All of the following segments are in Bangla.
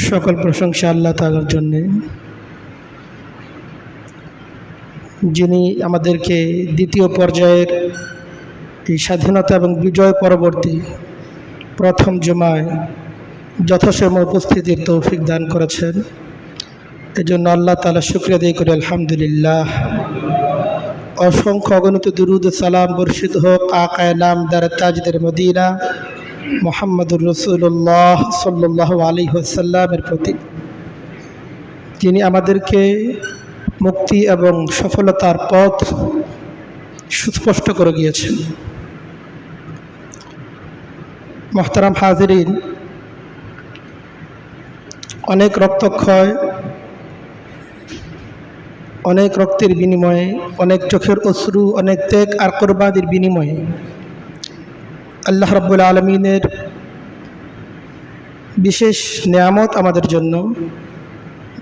সকল প্রশংসা আল্লাহ তাআলার জন্যে, যিনি আমাদেরকে দ্বিতীয় পর্যায়ের এই স্বাধীনতা এবং বিজয় পরবর্তী প্রথম জুমায় যথাসময়ে উপস্থিতির তৌফিক দান করেছেন। এজন্য আল্লাহ তাআলা শুকরিয়া আদায় করি, আলহামদুলিল্লাহ। অসংখ্য অগণিত দুরূদ ও সালাম বর্ষিত হোক আকায়ে নামদার তাজদার মদিনা মুহাম্মদুর রাসূলুল্লাহ সাল্লাল্লাহু আলাইহি ওয়াসাল্লামের প্রতি, যিনি আমাদেরকে মুক্তি এবং সফলতার পথ সুস্পষ্ট করে গিয়েছেন। মুহতারাম হাজিরিন, অনেক রক্তক্ষয়, অনেক রক্তের বিনিময়ে, অনেক চোখের অশ্রু, অনেক ত্যাগ আর কুরবানির বিনিময়ে আল্লাহ রাব্বুল আলামিনের বিশেষ নেয়ামত আমাদের জন্য,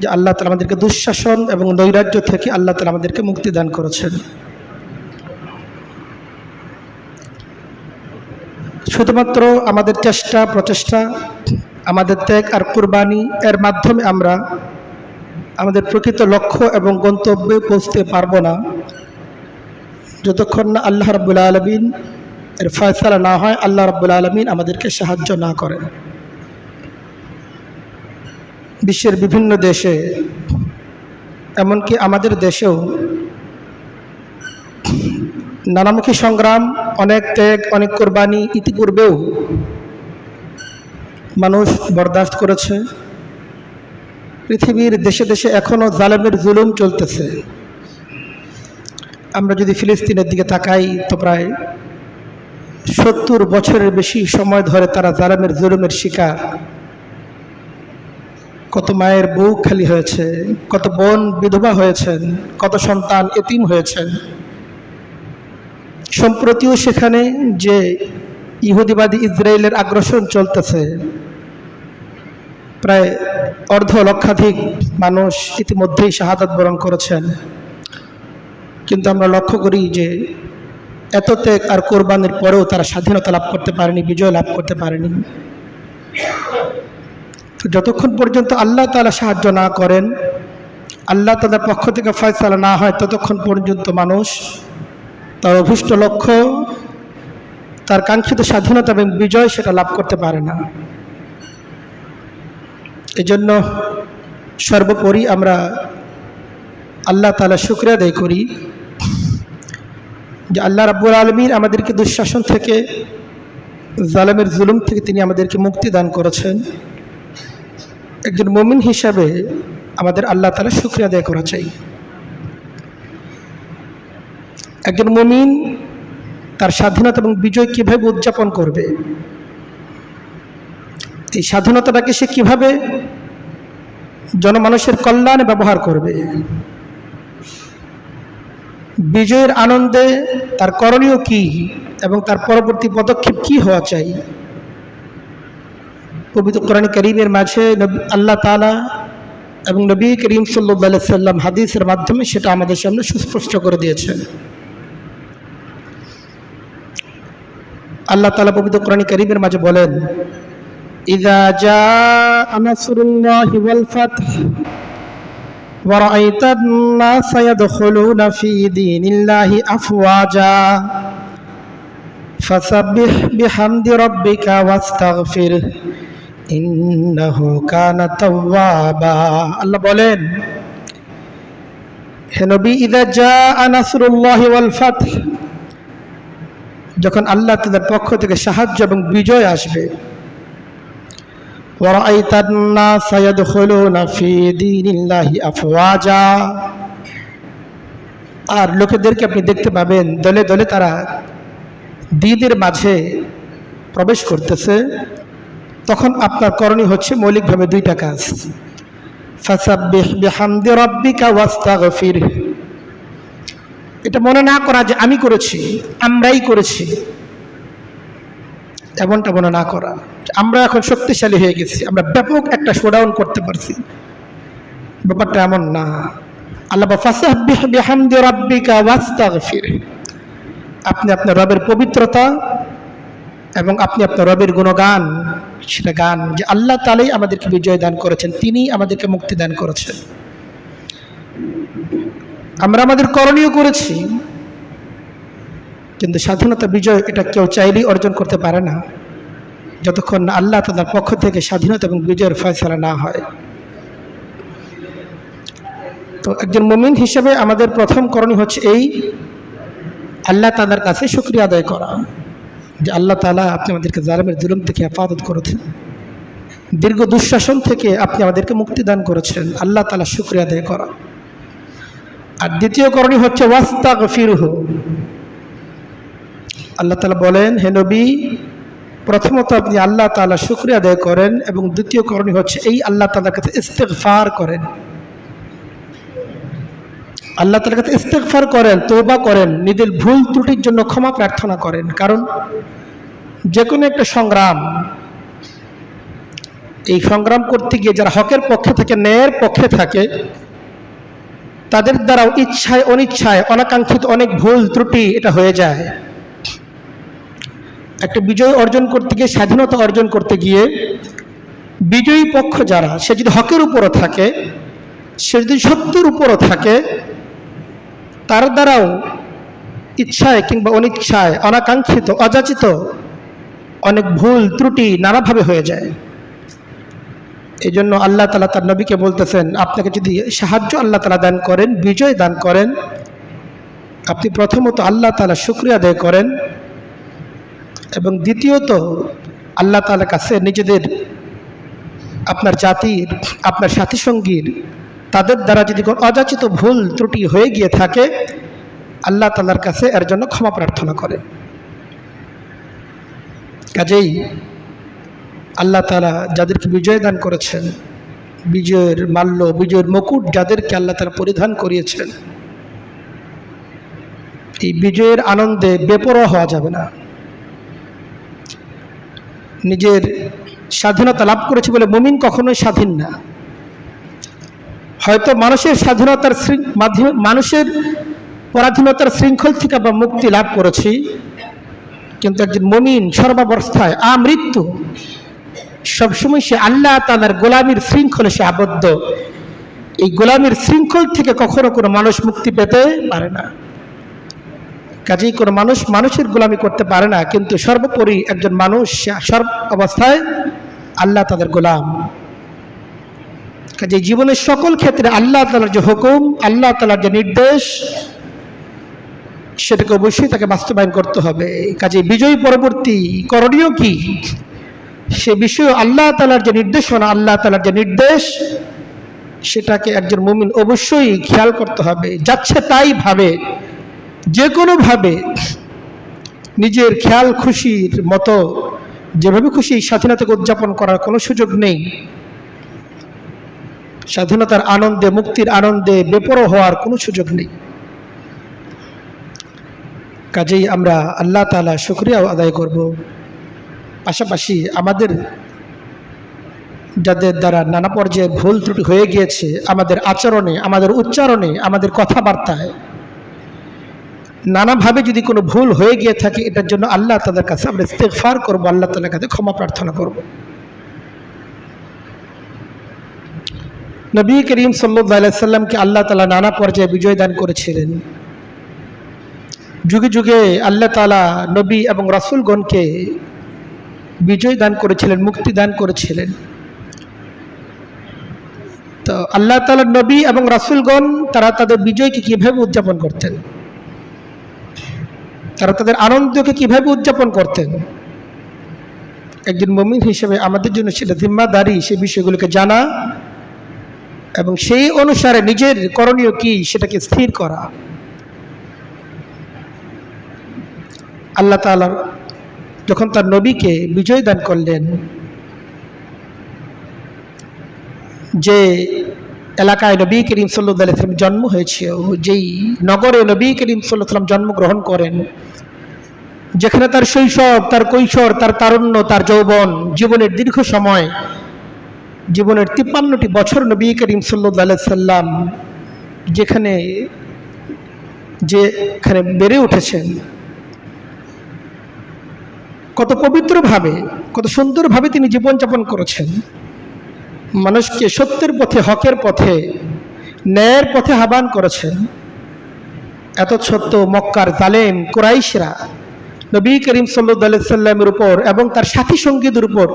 যে আল্লাহ তাআলা আমাদেরকে দুঃশাসন এবং নৈরাজ্য থেকে আল্লাহ তাআলা আমাদেরকে মুক্তি দান করেছেন। শুধুমাত্র আমাদের চেষ্টা প্রচেষ্টা, আমাদের ত্যাগ আর কুরবানি এর মাধ্যমে আমরা আমাদের প্রকৃত লক্ষ্য এবং গন্তব্যে পৌঁছতে পারবো না, যতক্ষণ না আল্লাহ রাব্বুল আলামিন এর ফয়সালা না হয়, আল্লাহ রাব্বুল আলামিন আমাদেরকে সাহায্য না করেন। বিশ্বের বিভিন্ন দেশে, এমনকি আমাদের দেশেও নানামুখী সংগ্রাম, অনেক ত্যাগ, অনেক কোরবানি ইতিপূর্বেও মানুষ বরদাস্ত করেছে। পৃথিবীর দেশে দেশে এখনও জালেমের জুলুম চলতেছে। আমরা যদি ফিলিস্তিনের দিকে তাকাই, তো প্রায় 70 বছরের বেশি সময় ধরে তারা জালেমের জুলুমের শিকার। কত মায়ের বুক খালি হয়েছে, কত বোন বিধবা হয়েছেন, কত সন্তান এতিম হয়েছেন। সম্প্রতিও সেখানে যে ইহুদিবাদী ইসরায়েলের আগ্রাসন চলতেছে, প্রায় অর্ধ লক্ষাধিক মানুষ ইতিমধ্যেই শাহাদাত বরণ করেছেন। কিন্তু আমরা লক্ষ্য করি যে এত ত্যাগ আর কোরবানির পরেও তারা স্বাধীনতা লাভ করতে পারেনি, বিজয় লাভ করতে পারেনি। তো যতক্ষণ পর্যন্ত আল্লাহ তাআলা সাহায্য না করেন, আল্লাহ তাআলার পক্ষ থেকে ফয়সালা না হয়, ততক্ষণ পর্যন্ত মানুষ তার অভীষ্ট লক্ষ্য, তার কাঙ্ক্ষিত স্বাধীনতা এবং বিজয় সেটা লাভ করতে পারে না। এজন্য সর্বোপরি আমরা আল্লাহ তাআলার শুকরিয়া আদায় করি যে আল্লাহ রাব্বুল আলামিন আমাদেরকে দুঃশাসন থেকে, জালেমের জুলুম থেকে তিনি আমাদেরকে মুক্তি দান করেছেন। একজন মুমিন হিসাবে আমাদের আল্লাহ তাআলার শুকরিয়া আদায় করা চাই। একজন মুমিন তার স্বাধীনতা এবং বিজয় কিভাবে উদযাপন করবে, এই স্বাধীনতাটাকে সে কিভাবে জনমানুষের কল্যাণে ব্যবহার করবে, বিজয়ের আনন্দে তার করণীয় কি এবং তার পরবর্তী পদক্ষেপ কি হওয়া চাই, পবিত্র কোরআন কারীমের মাঝে আল্লাহ তাআলা এবং নবী করিম সাল্লাল্লাহু আলাইহি সাল্লাম হাদিসের মাধ্যমে সেটা আমাদের সামনে সুস্পষ্ট করে দিয়েছেন। আল্লাহ তাআলা পবিত্র কোরআন কারীমের মাঝে বলেন, ইযা জাআ নাসরুল্লাহি ওয়াল ফাতহ ওয়া রাআইতান নাসা ইয়াদখুলুনা ফী দীনিল্লাহি আফওয়াজা ফাসাব্বিহ বিহামদি রাব্বিকা ওয়াস্তাগফির ইন্নাহু কানা তাওয়াবা। আল্লাহ বলেন, হে নবী, ইযা জাআ নাসরুল্লাহি ওয়াল ফাতহ, যখন আল্লাহ তাআলার পক্ষ থেকে সাহায্য এবং বিজয় আসবে, ওয়া রাআইতান নাসা ইয়াদখুলুনা ফী দীনিল্লাহি আফওয়াজা, আর লোকেদেরকে আপনি দেখতে পাবেন দলে দলে তারা দ্বীনের মাঝে প্রবেশ করতেছে, তখন আপনার করণীয় হচ্ছে মৌলিকভাবে দুইটা কাজ। ফাসাব্বিহ বিহামদি রাব্বিকা ওয়াস্তাগফির, এটা মনে না করা যে আমি করেছি, আমরাই করেছি, এমনটা মনে না করা আমরা এখন শক্তিশালী হয়ে গেছি, আমরা ব্যাপক একটা শোডাউন করতে পারছি, ব্যাপারটা এমন না। আল্লাহ ফাসাব্বিহ বিহামদি রাব্বিকা ওয়াস্তাগফির, আপনি আপনার রবের পবিত্রতা এবং আপনি আপনার রবের গুণগান সেটা গান, যে আল্লাহ তাআলাই আমাদেরকে বিজয় দান করেছেন, তিনিই আমাদেরকে মুক্তি দান করেছেন। আমরা আমাদের করণীয় করেছি, কিন্তু স্বাধীনতা বিজয় এটা কেউ চাইলেই অর্জন করতে পারে না, যতক্ষণ না আল্লাহ তাআলার পক্ষ থেকে স্বাধীনতা এবং বিজয়ের ফয়সালা না হয়। তো একজন মুমিন হিসেবে আমাদের প্রথম করণীয় হচ্ছে এই, আল্লাহ তাআলার কাছে শুকরিয়া আদায় করা, যে আল্লাহ তাআলা আপনি আমাদেরকে জালিমের জুলুম থেকে হেফাজত করেছেন, দীর্ঘ দুঃশাসন থেকে আপনি আমাদেরকে মুক্তি দান করেছেন, আল্লাহ তাআলা শুকরিয়া আদায় করা। আর দ্বিতীয় করণীয় হচ্ছে ওয়াস্তাগফিরহু। আল্লাহ তাআলা বলেন, হে নবী, প্রথমত আপনি আল্লাহ তাআলা শুকরিয়া আদায় করেন, এবং দ্বিতীয় করণীয় হচ্ছে এই, আল্লাহ তাআলার কাছে ইস্তিগফার করেন। আল্লাহ তাআলার কাছে ইস্তিগফার করেন, তওবা করেন, নিজের ভুল ত্রুটির জন্য ক্ষমা প্রার্থনা করেন। কারণ যে কোনো একটা সংগ্রাম, এই সংগ্রাম করতে গিয়ে যারা হকের পক্ষে থাকে, ন্যায়ের পক্ষে থাকে, তাদের দ্বারাও ইচ্ছায় অনিচ্ছায় অনাকাঙ্ক্ষিত অনেক ভুল ত্রুটি এটা হয়ে যায়। একটা বিজয় অর্জন করতে গিয়ে, স্বাধীনতা অর্জন করতে গিয়ে, বিজয়ী পক্ষ যারা, সে যদি হকের উপরও থাকে, সে যদি সত্যের উপরও থাকে, তার দ্বারাও ইচ্ছায় কিংবা অনিচ্ছায় অনাকাঙ্ক্ষিত অযাচিত অনেক ভুল ত্রুটি নানাভাবে হয়ে যায়। এই জন্য আল্লাহ তাআলা তার নবীকে বলতেছেন, আপনাকে যদি সাহায্য আল্লাহ তাআলা দান করেন, বিজয় দান করেন, আপনি প্রথমত আল্লাহ তাআলা শুকরিয়া আদায় করেন, এবং দ্বিতীয়ত আল্লাহ তাআলার কাছে নিজেদের, আপনার জাতির, আপনার সাথী সঙ্গীর, তাদের দ্বারা যদি কোনো অযাচিত ভুল ত্রুটি হয়ে গিয়ে থাকে, আল্লাহ তাআলার কাছে এর জন্য ক্ষমা প্রার্থনা করে। কাজেই আল্লাহ তাআলা যাদেরকে বিজয় দান করেছেন, বিজয়ের মাল্য, বিজয়ের মুকুট যাদেরকে আল্লাহ তাআলা পরিধান করিয়েছেন, এই বিজয়ের আনন্দে বেপরোয়া হওয়া যাবে না। নিজের স্বাধীনতা লাভ করেছে বলে মুমিন কখনোই স্বাধীন না। হয়তো মানুষের স্বাধীনতার মাধ্যমে, মানুষের পরাধীনতার শৃঙ্খল থেকে আমরা মুক্তি লাভ করেছি, কিন্তু একজন মুমিন সর্বাবস্থায় আমৃত্যু সবসময় সে আল্লাহ তাআলার গোলামীর শৃঙ্খলে সে আবদ্ধ। এই গোলামীর শৃঙ্খল থেকে কখনো কোনো মানুষ মুক্তি পেতে পারে না। কাজেই কোনো মানুষ মানুষের গোলামি করতে পারে না, কিন্তু সর্বোপরি একজন মানুষ সর্ব অবস্থায় আল্লাহ তাআলার গোলাম। কাজেই জীবনের সকল ক্ষেত্রে আল্লাহ তাআলার যে হুকুম, আল্লাহ তাআলার যে নির্দেশ, সেটাকে অবশ্যই তাকে বাস্তবায়ন করতে হবে। কাজেই বিজয় পরবর্তী করণীয় কি, সে বিষয়ে আল্লাহ তাআলার যে নির্দেশনা, আল্লাহ তাআলার যে নির্দেশ, সেটাকে একজন মুমিন অবশ্যই খেয়াল করতে হবে। যাচ্ছে তাই ভাবে, যে কোনোভাবে নিজের খেয়াল খুশির মতো যেভাবে খুশি স্বাধীনতাকে উদযাপন করার কোনো সুযোগ নেই। স্বাধীনতার আনন্দে, মুক্তির আনন্দে বেপরোয়া হওয়ার কোনো সুযোগ নেই। কাজেই আমরা আল্লাহ তাআলা শুকরিয়া আদায় করব। পাশাপাশি আমাদের যাদের দ্বারা নানা পর্যায়ে ভুল ত্রুটি হয়ে গিয়েছে, আমাদের আচরণে, আমাদের উচ্চারণে, আমাদের কথাবার্তায় নানাভাবে যদি কোনো ভুল হয়ে গিয়ে থাকে, এটার জন্য আল্লাহ তাআলার কাছে আমরা ইস্তিগফার করব, আল্লাহ তাআলার কাছে ক্ষমা প্রার্থনা করব। নবী করিম সাল্লাল্লাহু আলাইহি সাল্লামকে আল্লাহ তাআলা নানা পর্যায়ে বিজয় দান করেছিলেন। যুগে যুগে আল্লাহ তাআলা নবী এবং রাসূলগণকে বিজয় দান করেছিলেন, মুক্তি দান করেছিলেন। তো আল্লাহ তাআলার নবী এবং রাসূলগণ তারা তাদের বিজয়কে কিভাবে উদযাপন করতেন, তারা তাদের আনন্দকে কিভাবে উদযাপন করতেন, একজন মুমিন হিসেবে আমাদের জন্য সেটা জিম্মাদারি সেই বিষয়গুলোকে জানা এবং সেই অনুসারে নিজের করণীয় কি সেটাকে স্থির করা। আল্লাহ তাআলা যখন তার নবীকে বিজয় দান করলেন, যে এলাকায় নবী করিম সাল্লাল্লাহু আলাইহি ওয়াসাল্লাম জন্ম হয়েছে, যেই নগরে নবী করিম সাল্লাল্লাহু আলাইহি ওয়াসাল্লাম জন্মগ্রহণ করেন, যেখানে তার শৈশব, তার কৈশোর, তার তারুণ্য, তার যৌবন, জীবনের দীর্ঘ সময়, জীবনের 53টি বছর নবী করিম সাল্লাল্লাহু আলাইহি ওয়াসাল্লাম যেখানে বেড়ে উঠেছেন, কত পবিত্রভাবে কত সুন্দরভাবে তিনি জীবনযাপন করেছেন, মানুষকে সত্যের পথে, হকের পথে, ন্যায়ের পথে আহ্বান করেছেন। এত সত্ত্বেও মক্কার জালেম কুরাইশরা নবী করিম সাল্লাল্লাহু আলাইহি সাল্লামের উপর এবং তার সাথী সঙ্গীদের উপর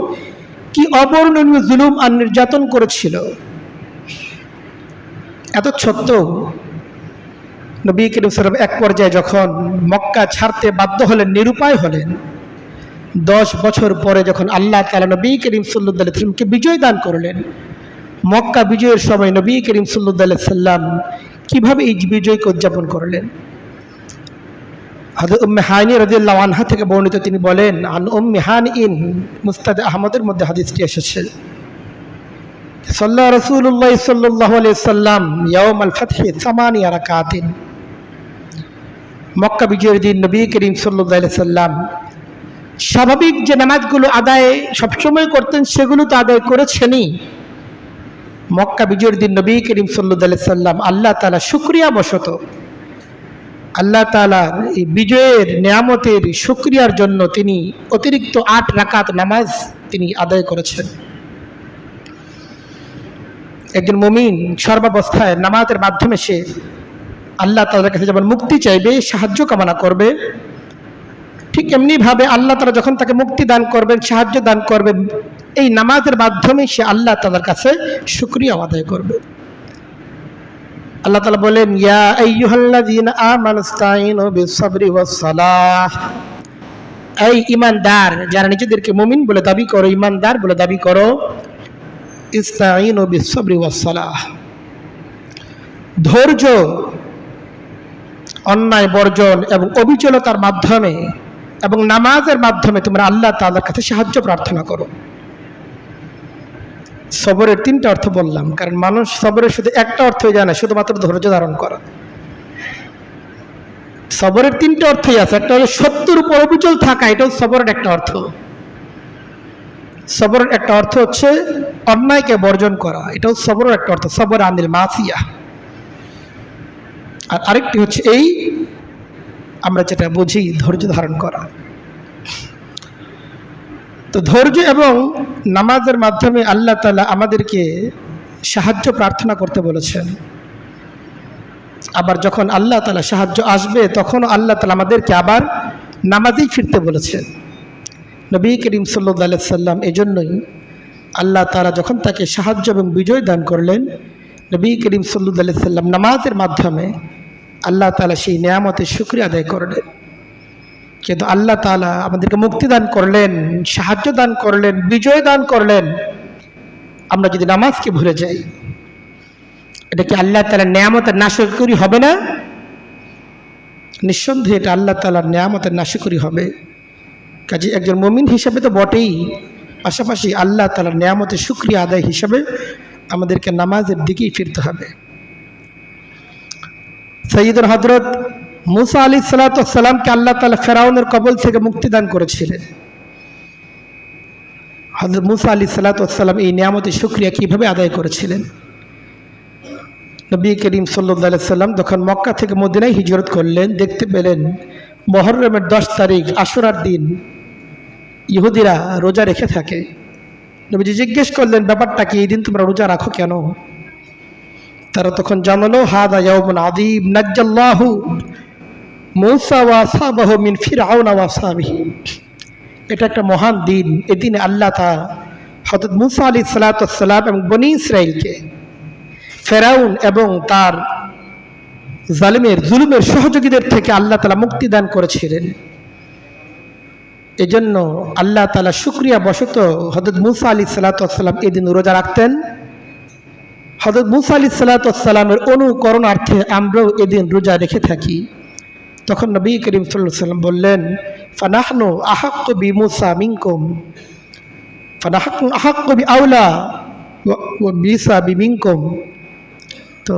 কি অবর্ণনীয় জুলুম আর নির্যাতন করেছিল। এত সত্ত্বেও নবী করিম সাল্লাল্লাহু আলাইহি ওয়াসাল্লাম এক পর্যায়ে যখন মক্কা ছাড়তে বাধ্য হলেন, নিরুপায় হলেন, 10 বছর পরে যখন আল্লাহ তাআলা নবী করিম সাল্লাল্লাহু আলাইহি ওয়াসাল্লামকে বিজয় দান করলেন, মক্কা বিজয়ের সময় নবী করিম সাল্লাল্লাহু আলাইহি ওয়াসাল্লাম কিভাবে এই বিজয়কে উদযাপন করলেন। হযরত উম্মে হানি রাদিয়াল্লাহু আনহা থেকে বর্ণিত, তিনি বলেন, আন উম্মি হানিন, মুসনাদ আহমদের মধ্যে হাদিসটি এসেছে, সাল্লা রাসূলুল্লাহ সাল্লাল্লাহু আলাইহি ওয়াসাল্লাম ইয়াউমাল ফাতহি 8 রাকাতিন। মক্কা বিজয়ের দিন নবী করিম সাল্লাল্লাহু আলাইহি ওয়াসাল্লাম স্বাভাবিক যে নামাজগুলো আদায় সবসময় করতেন সেগুলো তো আদায় করেছেনই। মক্কা বিজয়ের দিন নবী করিম সাল্লাল্লাহু আলাইহি ওয়াসাল্লাম আল্লাহ তাআলা শুকরিয়া বশত, আল্লাহ তাআলার এই বিজয়ের নিয়ামতের শুকরিয়ার জন্য তিনি অতিরিক্ত 8 রাকাত নামাজ তিনি আদায় করেছেন। একজন মুমিন সর্বাবস্থায় নামাজের মাধ্যমে সে আল্লাহ তাআলার কাছে যেমন মুক্তি চাইবে, সাহায্য কামনা করবে, ঠিক এমনিভাবে আল্লাহ তাআলা যখন তাকে মুক্তি দান করবেন, সাহায্য দান করবেন, এই নামাজের মাধ্যমে সে আল্লাহ তাআলার কাছে শুকরিয়া আদায় করবে। আল্লাহ তাআলা বলেন, ইয়া আইয়ুহাল্লাযীনা আমানুস্তাঈনু বিস-সাবরি ওয়াস-সালাহ। এই ঈমানদার যারা নিজেদেরকে মুমিন বলে দাবি করো, ঈমানদার বলে দাবি করো, ইস্তাঈনু বিস-সাবরি ওয়াস-সালাহ, ধৈর্য, অন্যায় বর্জন এবং অবিচলতার মাধ্যমে এবং নামাজের মাধ্যমে তোমরা আল্লাহ তাআলার কাছে সাহায্য প্রার্থনা করো। সবরের 3টা অর্থ বললাম, কারণ মানুষ সবরের শুধু একটা অর্থই জানে, শুধুমাত্র ধৈর্য ধারণ করা। সবরের 3টা অর্থই আছে, একটা হলো সত্যের উপর অবিচল থাকা, এটাও সবরের একটা অর্থ। সবরের একটা অর্থ হচ্ছে অন্যায়কে বর্জন করা, এটাও সবরের একটা অর্থ, সবর আনিল মাসিয়া। আর আরেকটি হচ্ছে এই আমরা যেটা বুঝি ধৈর্য ধারণ করা। তো ধৈর্য এবং নামাজের মাধ্যমে আল্লাহ তাআলা আমাদেরকে সাহায্য প্রার্থনা করতে বলেছেন। আবার যখন আল্লাহ তাআলা সাহায্য আসবে তখন আল্লাহ তাআলা আমাদেরকে আবার নামাজেই ফিরতে বলেছেন। নবী করিম সাল্লাল্লাহু আলাইহি ওয়াসাল্লাম এজন্যই আল্লাহ তাআলা যখন তাকে সাহায্য এবং বিজয় দান করলেন, নবী করিম সাল্লাল্লাহু আলাইহি ওয়াসাল্লাম নামাজের মাধ্যমে আল্লাহ তাআলা সেই নিয়ামতের শুকরিয়া আদায় করলেন। কিন্তু আল্লাহ তাআলা আমাদেরকে মুক্তি দান করলেন, সাহায্য দান করলেন, বিজয় দান করলেন, আমরা যদি নামাজকে ভুলে যাই, এটা কি আল্লাহ তাআলার নিয়ামতের নাশকরি হবে না? নিঃসন্দেহে এটা আল্লাহ তাআলার নিয়ামতের নাশকরি হবে। কাজে একজন মুমিন হিসাবে তো বটেই, পাশাপাশি আল্লাহ তাআলার নিয়ামতের শুকরিয়া আদায় হিসাবে আমাদেরকে নামাজের দিকেই ফিরতে হবে। সাইয়্যিদুল হযরত মুসা আলাইহিস সালাতু ওয়াস সালামকে আল্লাহ তাআলা ফেরাউনের কবল থেকে মুক্তি দান করেছিলেন। হযরত মুসা আলাইহিস সালাতু ওয়াস সালাম এই নিয়ামতের শুকরিয়া কিভাবে আদায় করেছিলেন? নবী করিম সাল্লাল্লাহু আলাইহি সাল্লাম যখন মক্কা থেকে মদিনায় হিজরত করলেন, দেখতে পেলেন মুহররমের 10 তারিখ আশুরার দিন ইহুদিরা রোজা রেখে থাকে। নবীজি জিজ্ঞেস করলেন, ব্যাপারটা কি, এই দিন তোমরা রোজা রাখো কেন? তারা তখন জানালো, হাদা ইয়াউমুন আযীম নাজ্জাল্লাহু মুসা ওয়া আসহাবাহু মিন ফিরআউন ওয়া আসহাবিহি। এটা একটা মহান দিন, এদিনে আল্লাহ তাআলা হযরত মুসা আলাইহিস সালাতু ওয়াস সালাম এবং বনী ইসরাইলকে ফেরাউন এবং তার জুলুমের সহযোগীদের থেকে আল্লাহ তাআলা মুক্তি দান করেছিলেন। এজন্য আল্লাহ তাআলা শুকরিয়া বশত হযরত মুসা আলাইহিস সালাতু ওয়াস সালাম এদিন রোজা রাখতেন। হযরত মুসা আলাইহিস সালাতু ওয়াস সালামের অনুকরণার্থে আমরাও এদিন রোজা রেখে থাকি। তখন নবী করিম সাল্লাল্লাহু আলাইহি ওয়াসাল্লাম বললেন, ফানাহনু আহাক্কু বিমুসা মিনকুম, ফানাহনু আহাক্কু বিআওলা ওয়া বিসা বিমিনকুম। তো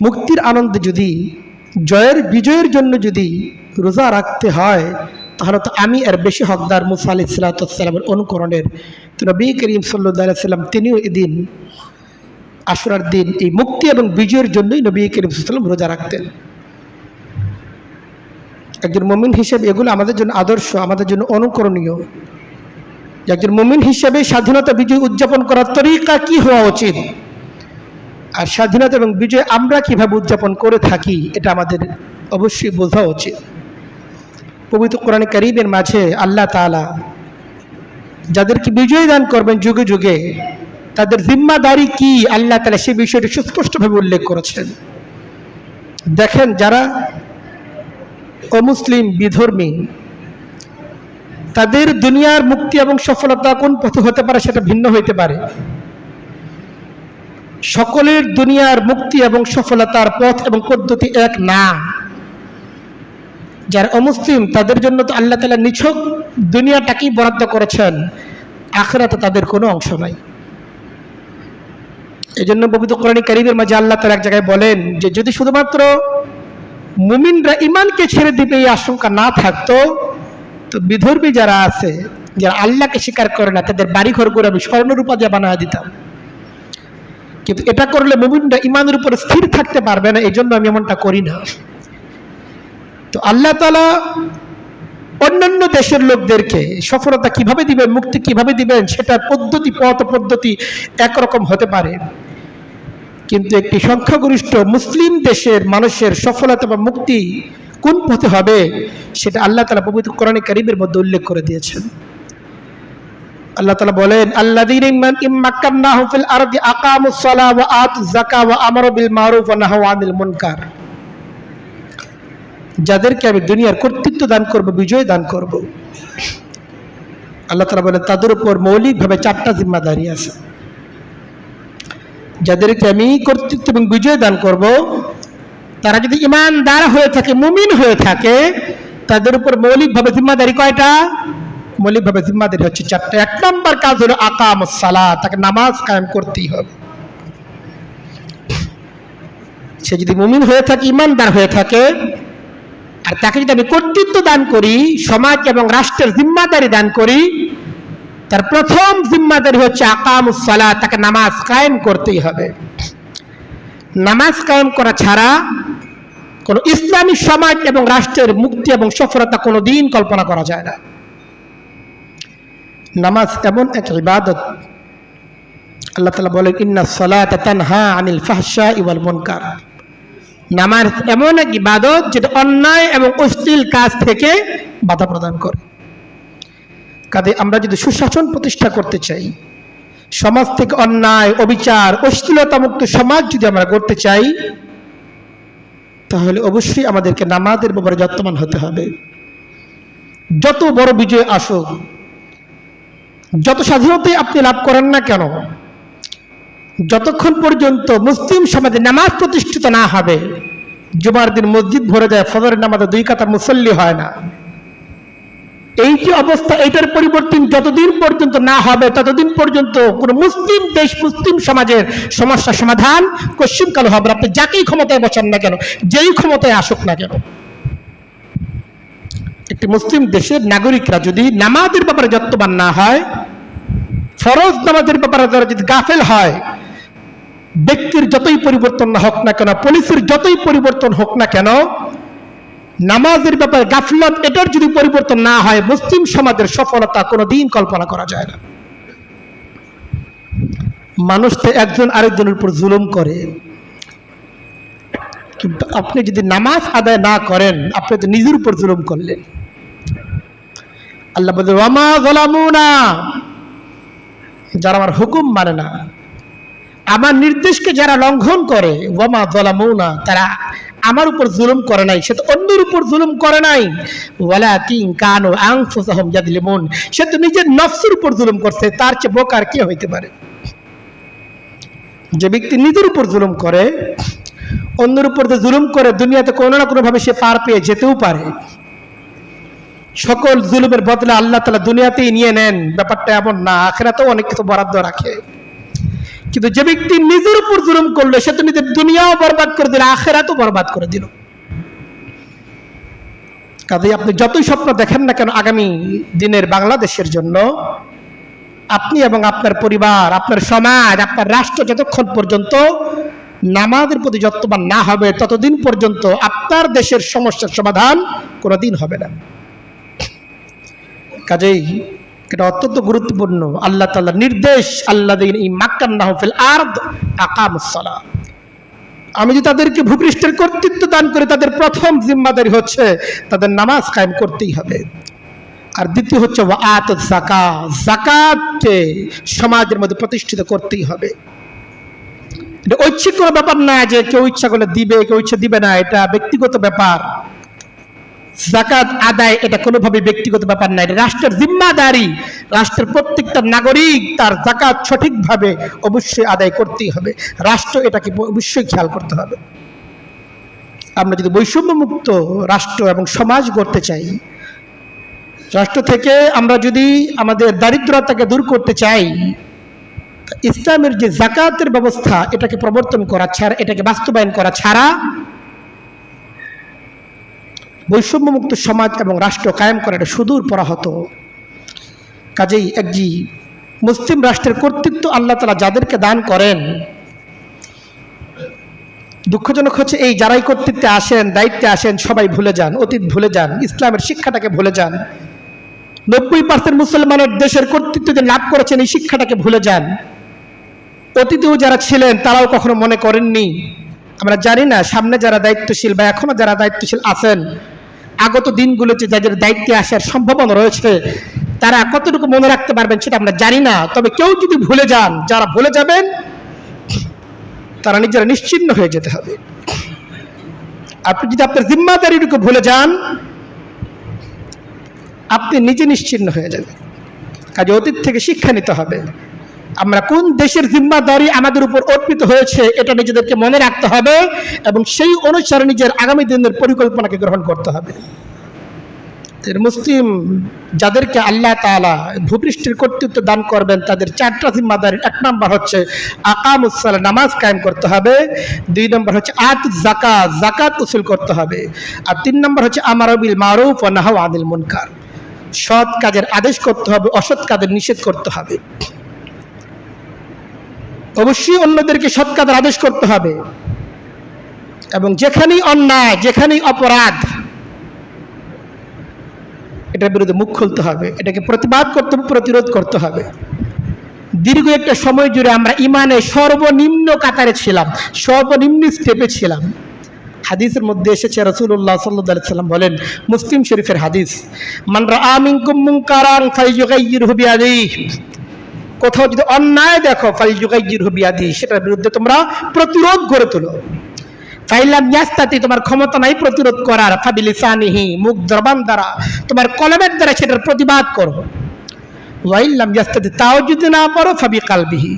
মুক্তির আনন্দে যদি, বিজয়ের জন্য যদি রোজা রাখতে হয়, তাহলে তো আমি এর বেশি হকদার মুসা আলাইহিস সালাতু ওয়াস সালামের অনুকরণের। তো নবী করিম সাল্লাল্লাহু আলাইহি ওয়াসাল্লাম তিনিও এদিন আশুরার দিন এই মুক্তি এবং বিজয়ের জন্যই নবী করিম সাল্লাল্লাহু আলাইহি ওয়াসাল্লাম রোজা রাখতেন। একজন মুমিন হিসেবে এগুলো আমাদের জন্য আদর্শ, আমাদের জন্য অনুকরণীয়। একজন মুমিন হিসেবে স্বাধীনতা বিজয় উদযাপন করার তরিকা কি হওয়া উচিত, আর স্বাধীনতা এবং বিজয় আমরা কিভাবে উদযাপন করে থাকি, এটা আমাদের অবশ্যই বোঝা উচিত। পবিত্র কোরআনে কারীমের মাঝে আল্লাহ তাআলা যাদেরকে বিজয় দান করবেন যুগে যুগে, তাদের জিম্মাদারি কি আল্লাহ তাআলা সেই বিষয়টি সুস্পষ্টভাবে উল্লেখ করেছেন। দেখেন, যারা অমুসলিম বিধর্মী, তাদের দুনিয়ার মুক্তি এবং সফলতা কোন পথে হতে পারে সেটা ভিন্ন হইতে পারে। সকলের দুনিয়ার মুক্তি এবং সফলতার পথ এবং পদ্ধতি এক না। যারা অমুসলিম তাদের জন্য তো আল্লাহ তাআলা নিছক দুনিয়াটাকেই বরাদ্দ করেছেন, আখিরাতে তাদের কোনো অংশ নাই। এই জন্য পবিত্র কোরআনে কারীমের মাঝে আল্লাহ তাআলা এক জায়গায় বলেন যে যদি শুধুমাত্র মুমিনরা ইমানকে ছেড়ে দিবে এই আশঙ্কা না থাকতো, তো বিধর্মী যারা আছে, যারা আল্লাহকে স্বীকার করে না, তাদের বাড়িঘরগুলো আমি স্বর্ণরূপা দিয়ে বানিয়ে দিতাম। কিন্তু এটা করলে মুমিনরা ইমানের উপর স্থির থাকতে পারবে না, এই জন্য আমি এমনটা করি না। তো আল্লাহ তাআলা অন্যান্য দেশের লোকদেরকে সফলতা কিভাবে দিবেন, মুক্তি কিভাবে দিবেন, সেটার পদ্ধতি, পথ পদ্ধতি একরকম হতে পারে, কিন্তু একটি সংখ্যাগরিষ্ঠ মুসলিম দেশের মানুষের সফলতা বা মুক্তি কোন পথে হবে সেটা আল্লাহ তাআলা পবিত্র কোরআনে কারীমের মধ্যে উল্লেখ করে দিয়েছেন। আল্লাহ তাআলা বলেন, আল্লাযীনা ইম্মাক্কান্নাহুম ফিল আরদি আকামুস সালাহ ওয়া আতুজ যাকাহ ওয়া আমারু বিল মারুফ ওয়া নাহাউ আনিল মুনকার। যাদেরকে আমি দুনিয়ার কর্তৃত্ব দান করব, বিজয় দান করব, আল্লাহ তাআলা বলেন তাদের উপর মৌলিকভাবে 4টা জিম্মাদারি আছে। যাদেরকে আমি কর্তৃত্ব এবং বিজয় দান করব, তারা যদি ঈমানদার হয়ে থাকে, মুমিন হয়ে থাকে, তাদের উপর মৌলিকভাবে জিম্মাদারি কয়টা? মৌলিকভাবে জিম্মাদারি হচ্ছে 4টা। 1 নম্বর কাজ হলো আকামুস সালাহ, তাকে নামাজ কায়েম করতেই হবে। সে যদি মুমিন হয়ে থাকে, ঈমানদার হয়ে থাকে, আর তাকে যদি আমি কর্তৃত্ব দান করি, সমাজ এবং রাষ্ট্রের জিম্মাদারি দান করি, তার প্রথম জিম্মাদারি হচ্ছে আকামুস সালাহ, তাকে নামাজ কায়েম করতেই হবে। নামাজ কায়েম করা ছাড়া কোন ইসলামী সমাজ এবং রাষ্ট্রের মুক্তি এবং সফলতা কোনোদিন কল্পনা করা যায় না। নামাজ এমন এক ইবাদত, আল্লাহ তাআলা বলেন ইন্নাস সালাতা তানহা আনিল ফাহশাই ওয়াল মুনকার। নামাজ এমন এক ইবাদত যেটা অন্যায় এবং অশ্লীল কাজ থেকে বাধা প্রদান করে। কাজে আমরা যদি সুশাসন প্রতিষ্ঠা করতে চাই, সমাজ থেকে অন্যায়, অবিচার, অশ্লীলতা মুক্ত সমাজ যদি আমরা করতে চাই, তাহলে অবশ্যই আমাদেরকে নামাজের ব্যাপারে যত্নবান হতে হবে। যত বড় বিজয় আসুক, যত স্বাধীনতাই আপনি লাভ করেন না কেন, যতক্ষণ পর্যন্ত মুসলিম সমাজে নামাজ প্রতিষ্ঠিত না হবে, জুমার দিন মসজিদ ভরে যায়, ফজরের নামাজে 2 কাতার মুসল্লি হয় না, এই যে অবস্থা, এটার পরিবর্তন যতদিন পর্যন্ত না হবে, ততদিন পর্যন্ত কোন মুসলিম দেশ, মুসলিম সমাজের সমস্যা সমাধান কশিনকাল হবে। আপনি যাকেই ক্ষমতায় বসান না কেন, যেই ক্ষমতায় আসুক না কেন, একটি মুসলিম দেশের নাগরিকরা যদি নামাজের ব্যাপারে যত্নবান না হয়, ফরজ নামাজের ব্যাপারে তারা যদি গাফেল হয়, ব্যক্তির যতই পরিবর্তন না হোক না কেন, পুলিশের যতই পরিবর্তন হোক না কেন, নামাজের ব্যাপারে গাফলত এটার যদি পরিবর্তন না হয়, মুসলিম সমাজের সফলতা কোনোদিন কল্পনা করা যায় না। মানুষ তো একজন আরেকজনের উপর জুলুম করে, কিন্তু আপনি যদি নামাজ আদায় না করেন, আপনি তো নিজের উপর জুলুম করলেন। আল্লাহ বলেন ওয়ামা যালামুনা, যারা আমার হুকুম মানে না, আমার নির্দেশকে যারা লঙ্ঘন করে, ওয়ামা যালামুনা, তারা আমার উপর জুলুম করে নাই, সে তো অন্যের উপর জুলুম করে নাই, ওয়ালাকিন কানু আনফুসাহুম ইয়াযলিমুন, সে তো নিজের নফসের উপর জুলুম করছে। তার চেয়ে বোকা আর কে হইতে পারে? যে ব্যক্তি নিজের উপর জুলুম করে, অন্যের উপর যে জুলুম করে, দুনিয়াতে কোনো না কোনো ভাবে সে পার পেয়ে যেতেও পারে। সকল জুলুমের বদলে আল্লাহ তাআলা দুনিয়াতেই নিয়ে নেন, ব্যাপারটা এমন না, আখিরাতেও অনেক কিছু বরাদ্দ রাখে। কিন্তু যে ব্যক্তি নিজের উপর জুলুম করলো, সে তো নিজের দুনিয়াও বরবাদ করে দিল, আখিরাতও বরবাদ করে দিল। কাজেই আপনি যতই স্বপ্ন দেখেন না কেন আগামী দিনের বাংলাদেশের জন্য, আপনি এবং আপনার পরিবার, আপনার সমাজ, আপনার রাষ্ট্র যতক্ষণ পর্যন্ত নামাজের প্রতি যত্নবান না হবে, ততদিন পর্যন্ত আপনার দেশের সমস্যার সমাধান কোনোদিন হবে না। কাজেই এটা অত্যন্ত গুরুত্বপূর্ণ। আল্লাহ তাআলার নির্দেশ, আল্লাযীনা মাক্কান্নাহুম ফিল আরদ আকামুস সালাহ। আমি যদি তাদেরকে ভূপৃষ্ঠের কর্তৃত্ব দান করে, তাদের প্রথম জিম্মাদারি হচ্ছে তাদের নামাজ কায়েম করতেই হবে। আর দ্বিতীয় হচ্ছে ওয়াআতুজ যাকাত, যাকাতকে সমাজের মধ্যে প্রতিষ্ঠিত করতেই হবে। এটা ঐচ্ছিক কোনো ব্যাপার না যে কেউ ইচ্ছা করলে দিবে, কেউ ইচ্ছা দিবে না, এটা ব্যক্তিগত ব্যাপার। যাকাত আদায় এটা কোনোভাবে ব্যক্তিগত ব্যাপার না, এটা রাষ্ট্রের জিম্মাদারি। রাষ্ট্রের প্রত্যেকটা নাগরিক তার যাকাত সঠিকভাবে অবশ্যই আদায় করতেই হবে। রাষ্ট্র এটাকে অবশ্যই খেয়াল করতে হবে। আমরা যদি বৈষম্যমুক্ত রাষ্ট্র এবং সমাজ গড়তে চাই, রাষ্ট্র থেকে আমরা যদি আমাদের দারিদ্রতাকে দূর করতে চাই, ইসলামের যে যাকাতের ব্যবস্থা এটাকে প্রবর্তন করা ছাড়া, এটাকে বাস্তবায়ন করা ছাড়া বৈষম্যমুক্ত সমাজ এবং রাষ্ট্র কায়েম করা এটা সুদূর পরাহত। কাজেই একটি মুসলিম রাষ্ট্রের কর্তৃত্ব আল্লাহ তাআলা যাদেরকে দান করেন, দুঃখজনক হচ্ছে এই যারাই কর্তৃত্বে আসেন, দায়িত্বে আসেন, সবাই ভুলে যান, অতীত ভুলে যান, ইসলামের শিক্ষাটাকে ভুলে যান। 90% মুসলমানের দেশের কর্তৃত্ব যে লাভ করেছেন এই শিক্ষাটাকে ভুলে যান। অতীতেও যারা ছিলেন তারাও কখনো মনে করেননি। আমরা জানি না সামনে যারা দায়িত্বশীল বা এখনো যারা দায়িত্বশীল আছেন, আগত দিনগুলোতে যাদের দায়িত্বে আসার সম্ভাবনা রয়েছে, তারা কতটুকু মনে রাখতে পারবেন সেটা আমরা জানি না। তবে কেউ যদি ভুলে যান, যারা ভুলে যাবেন তারা নিজেরা নিশ্চিহ্ন হয়ে যেতে হবে। আপনি যদি আপনার জিম্মাদারিটুকু ভুলে যান, আপনি নিজে নিশ্চিহ্ন হয়ে যাবেন। কাজে অতীত থেকে শিক্ষা নিতে হবে। আমরা কোন দেশের জিম্মাদারি আমাদের উপর অর্পিত হয়েছে এটা নিজেদেরকে মনে রাখতে হবে এবং সেই অনুসারে নিজের আগামী দিনের পরিকল্পনাকে গ্রহণ করতে হবে। মুসলিম যাদেরকে আল্লাহ তাআলা ভূপৃষ্ঠের কর্তৃত্ব দান করবেন, তাদের 4টা জিম্মাদারি। 1 নম্বর হচ্ছে আকামুস সালাহ, নামাজ কায়েম করতে হবে। 2 নম্বর হচ্ছে আতুজ যাকাত, যাকাত উসুল করতে হবে। আর 3 নম্বর হচ্ছে আমারু বিল মারুফ ওয়া নাহু আনিল মুনকার, সৎ কাজের আদেশ করতে হবে, অসৎ কাজের নিষেধ করতে হবে। অবশ্যই অন্যদেরকে সৎ কাজের আদেশ করতে হবে এবং যেখানেই অন্যায়, যেখানেই অপরাধ, এটার বিরুদ্ধে মুখ খুলতে হবে, এটাকে প্রতিবাদ করতে হবে, প্রতিরোধ করতে হবে। দীর্ঘ একটা সময় জুড়ে আমরা ইমানে সর্বনিম্ন কাতারে ছিলাম, সর্বনিম্ন স্টেপে ছিলাম। হাদিসের মধ্যে এসেছে, রাসূলুল্লাহ সাল্লাল্লাহু আলাইহি ওয়াসাল্লাম বলেন, মুসলিম শরীফের হাদিস, মান রাআ মিনকুম মুনকারান ফালইয়ুগাইয়িরহু বিয়াদিহি, কোথাও যদি অন্যায় দেখো ফালইয়ুগাইয়িরহু বিয়াদিহি, সেটার বিরুদ্ধে তোমরা প্রতিরোধ গড়ে তোলো। ফাইলাম ইয়াস্তাতি, তোমার ক্ষমতা নাই প্রতিরোধ করার, ফাবিলিসানিহি, মুখ জবান দ্বারা, তোমার কলমের দ্বারা সেটার প্রতিবাদ করো। ওয়াইল্লাম ইয়াস্তাতি, তাও যদি না পারো ফাবিকালবিহি,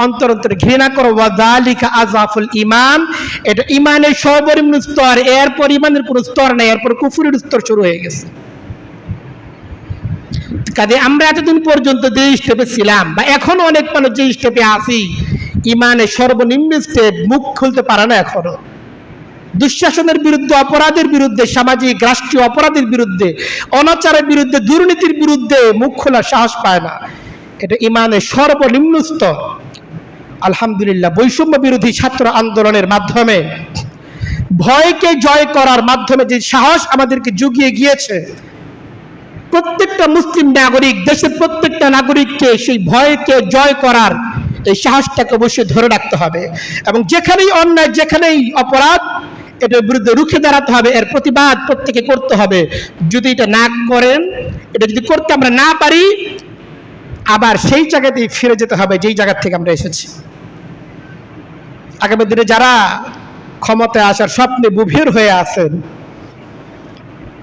অন্তর অন্তরে ঘৃণা করো। ওয়াযালিকা আযাফুল ঈমান, এটা ঈমানের সর্বনিম্ন স্তর, এরপর ঈমানের কোনো স্তর নাই, এরপর কুফরের স্তর শুরু হয়ে গেছে। কাজে আমরা এতদিন পর্যন্ত যে স্টেপে ছিলাম বা এখনো অনেক মানুষ যে স্টেপে আছি, ঈমানের সর্বনিম্ন স্টেপ, মুখ খুলতে পারে না এখনো। দুঃশাসনের বিরুদ্ধে, অপরাধের বিরুদ্ধে, সামাজিক রাষ্ট্রীয় অপরাধের বিরুদ্ধে, অনাচারের বিরুদ্ধে, দুর্নীতির বিরুদ্ধে মুখ খোলার সাহস পায় না। এটা ঈমানের সর্বনিম্ন স্তর। আলহামদুলিল্লাহ, বৈষম্য বিরোধী ছাত্র আন্দোলনের মাধ্যমে, ভয়কে জয় করার মাধ্যমে যে সাহস আমাদেরকে জুগিয়ে গিয়েছে, প্রত্যেকটা মুসলিম নাগরিক, দেশের প্রত্যেকটা নাগরিককে সেই ভয়কে জয় করার এই সাহসটাকে অবশ্যই ধরে রাখতে হবে এবং যেখানেই অন্যায়, যেখানেই অপরাধ, এটার বিরুদ্ধে রুখে দাঁড়াতে হবে, এর প্রতিবাদ প্রত্যেকে করতে হবে। যদি এটা না করেন, এটা যদি করতে আমরা না পারি, আবার সেই জায়গাতেই ফিরে যেতে হবে যেই জায়গা থেকে আমরা এসেছি। আগামী দিনে যারা ক্ষমতায় আসার স্বপ্নে বুভীর হয়ে আছেন,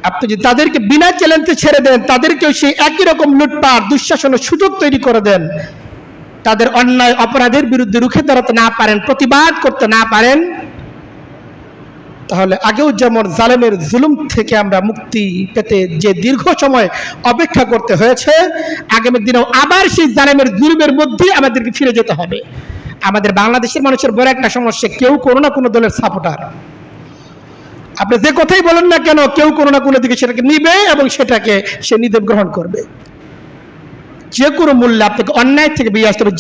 আপনি যদি তাদেরকে বিনা চ্যালেঞ্জে ছেড়ে দেন, তাদেরকেও সেই একই রকম লুটপাট, দুঃশাসনের সুযোগ তৈরি করে দেন, তাদের অন্যায় অপরাধের বিরুদ্ধে রুখে দাঁড়াতে না পারেন, প্রতিবাদ করতে না পারেন, তাহলে আগেও যেমন জালেমের জুলুম থেকে আমরা মুক্তি পেতে যে দীর্ঘ সময় অপেক্ষা করতে হয়েছে, আগামী দিনেও আবার সেই জালেমের জুলুমের মধ্যেই আমাদেরকে ফিরে যেতে হবে। আমাদের বাংলাদেশের মানুষের বড় একটা সমস্যা, কেউ কোনো না কোনো দলের সাপোর্টার। আপনি যে কথাই বলেন না কেন, কেউ কোনো না কোনো দিকে সেটাকে নিবে এবং সেটাকে সে নিদেব গ্রহণ করবে। যে কোনো মূল্যে আপনাকে অন্যায় থেকে বেরিয়ে আসতে হবে।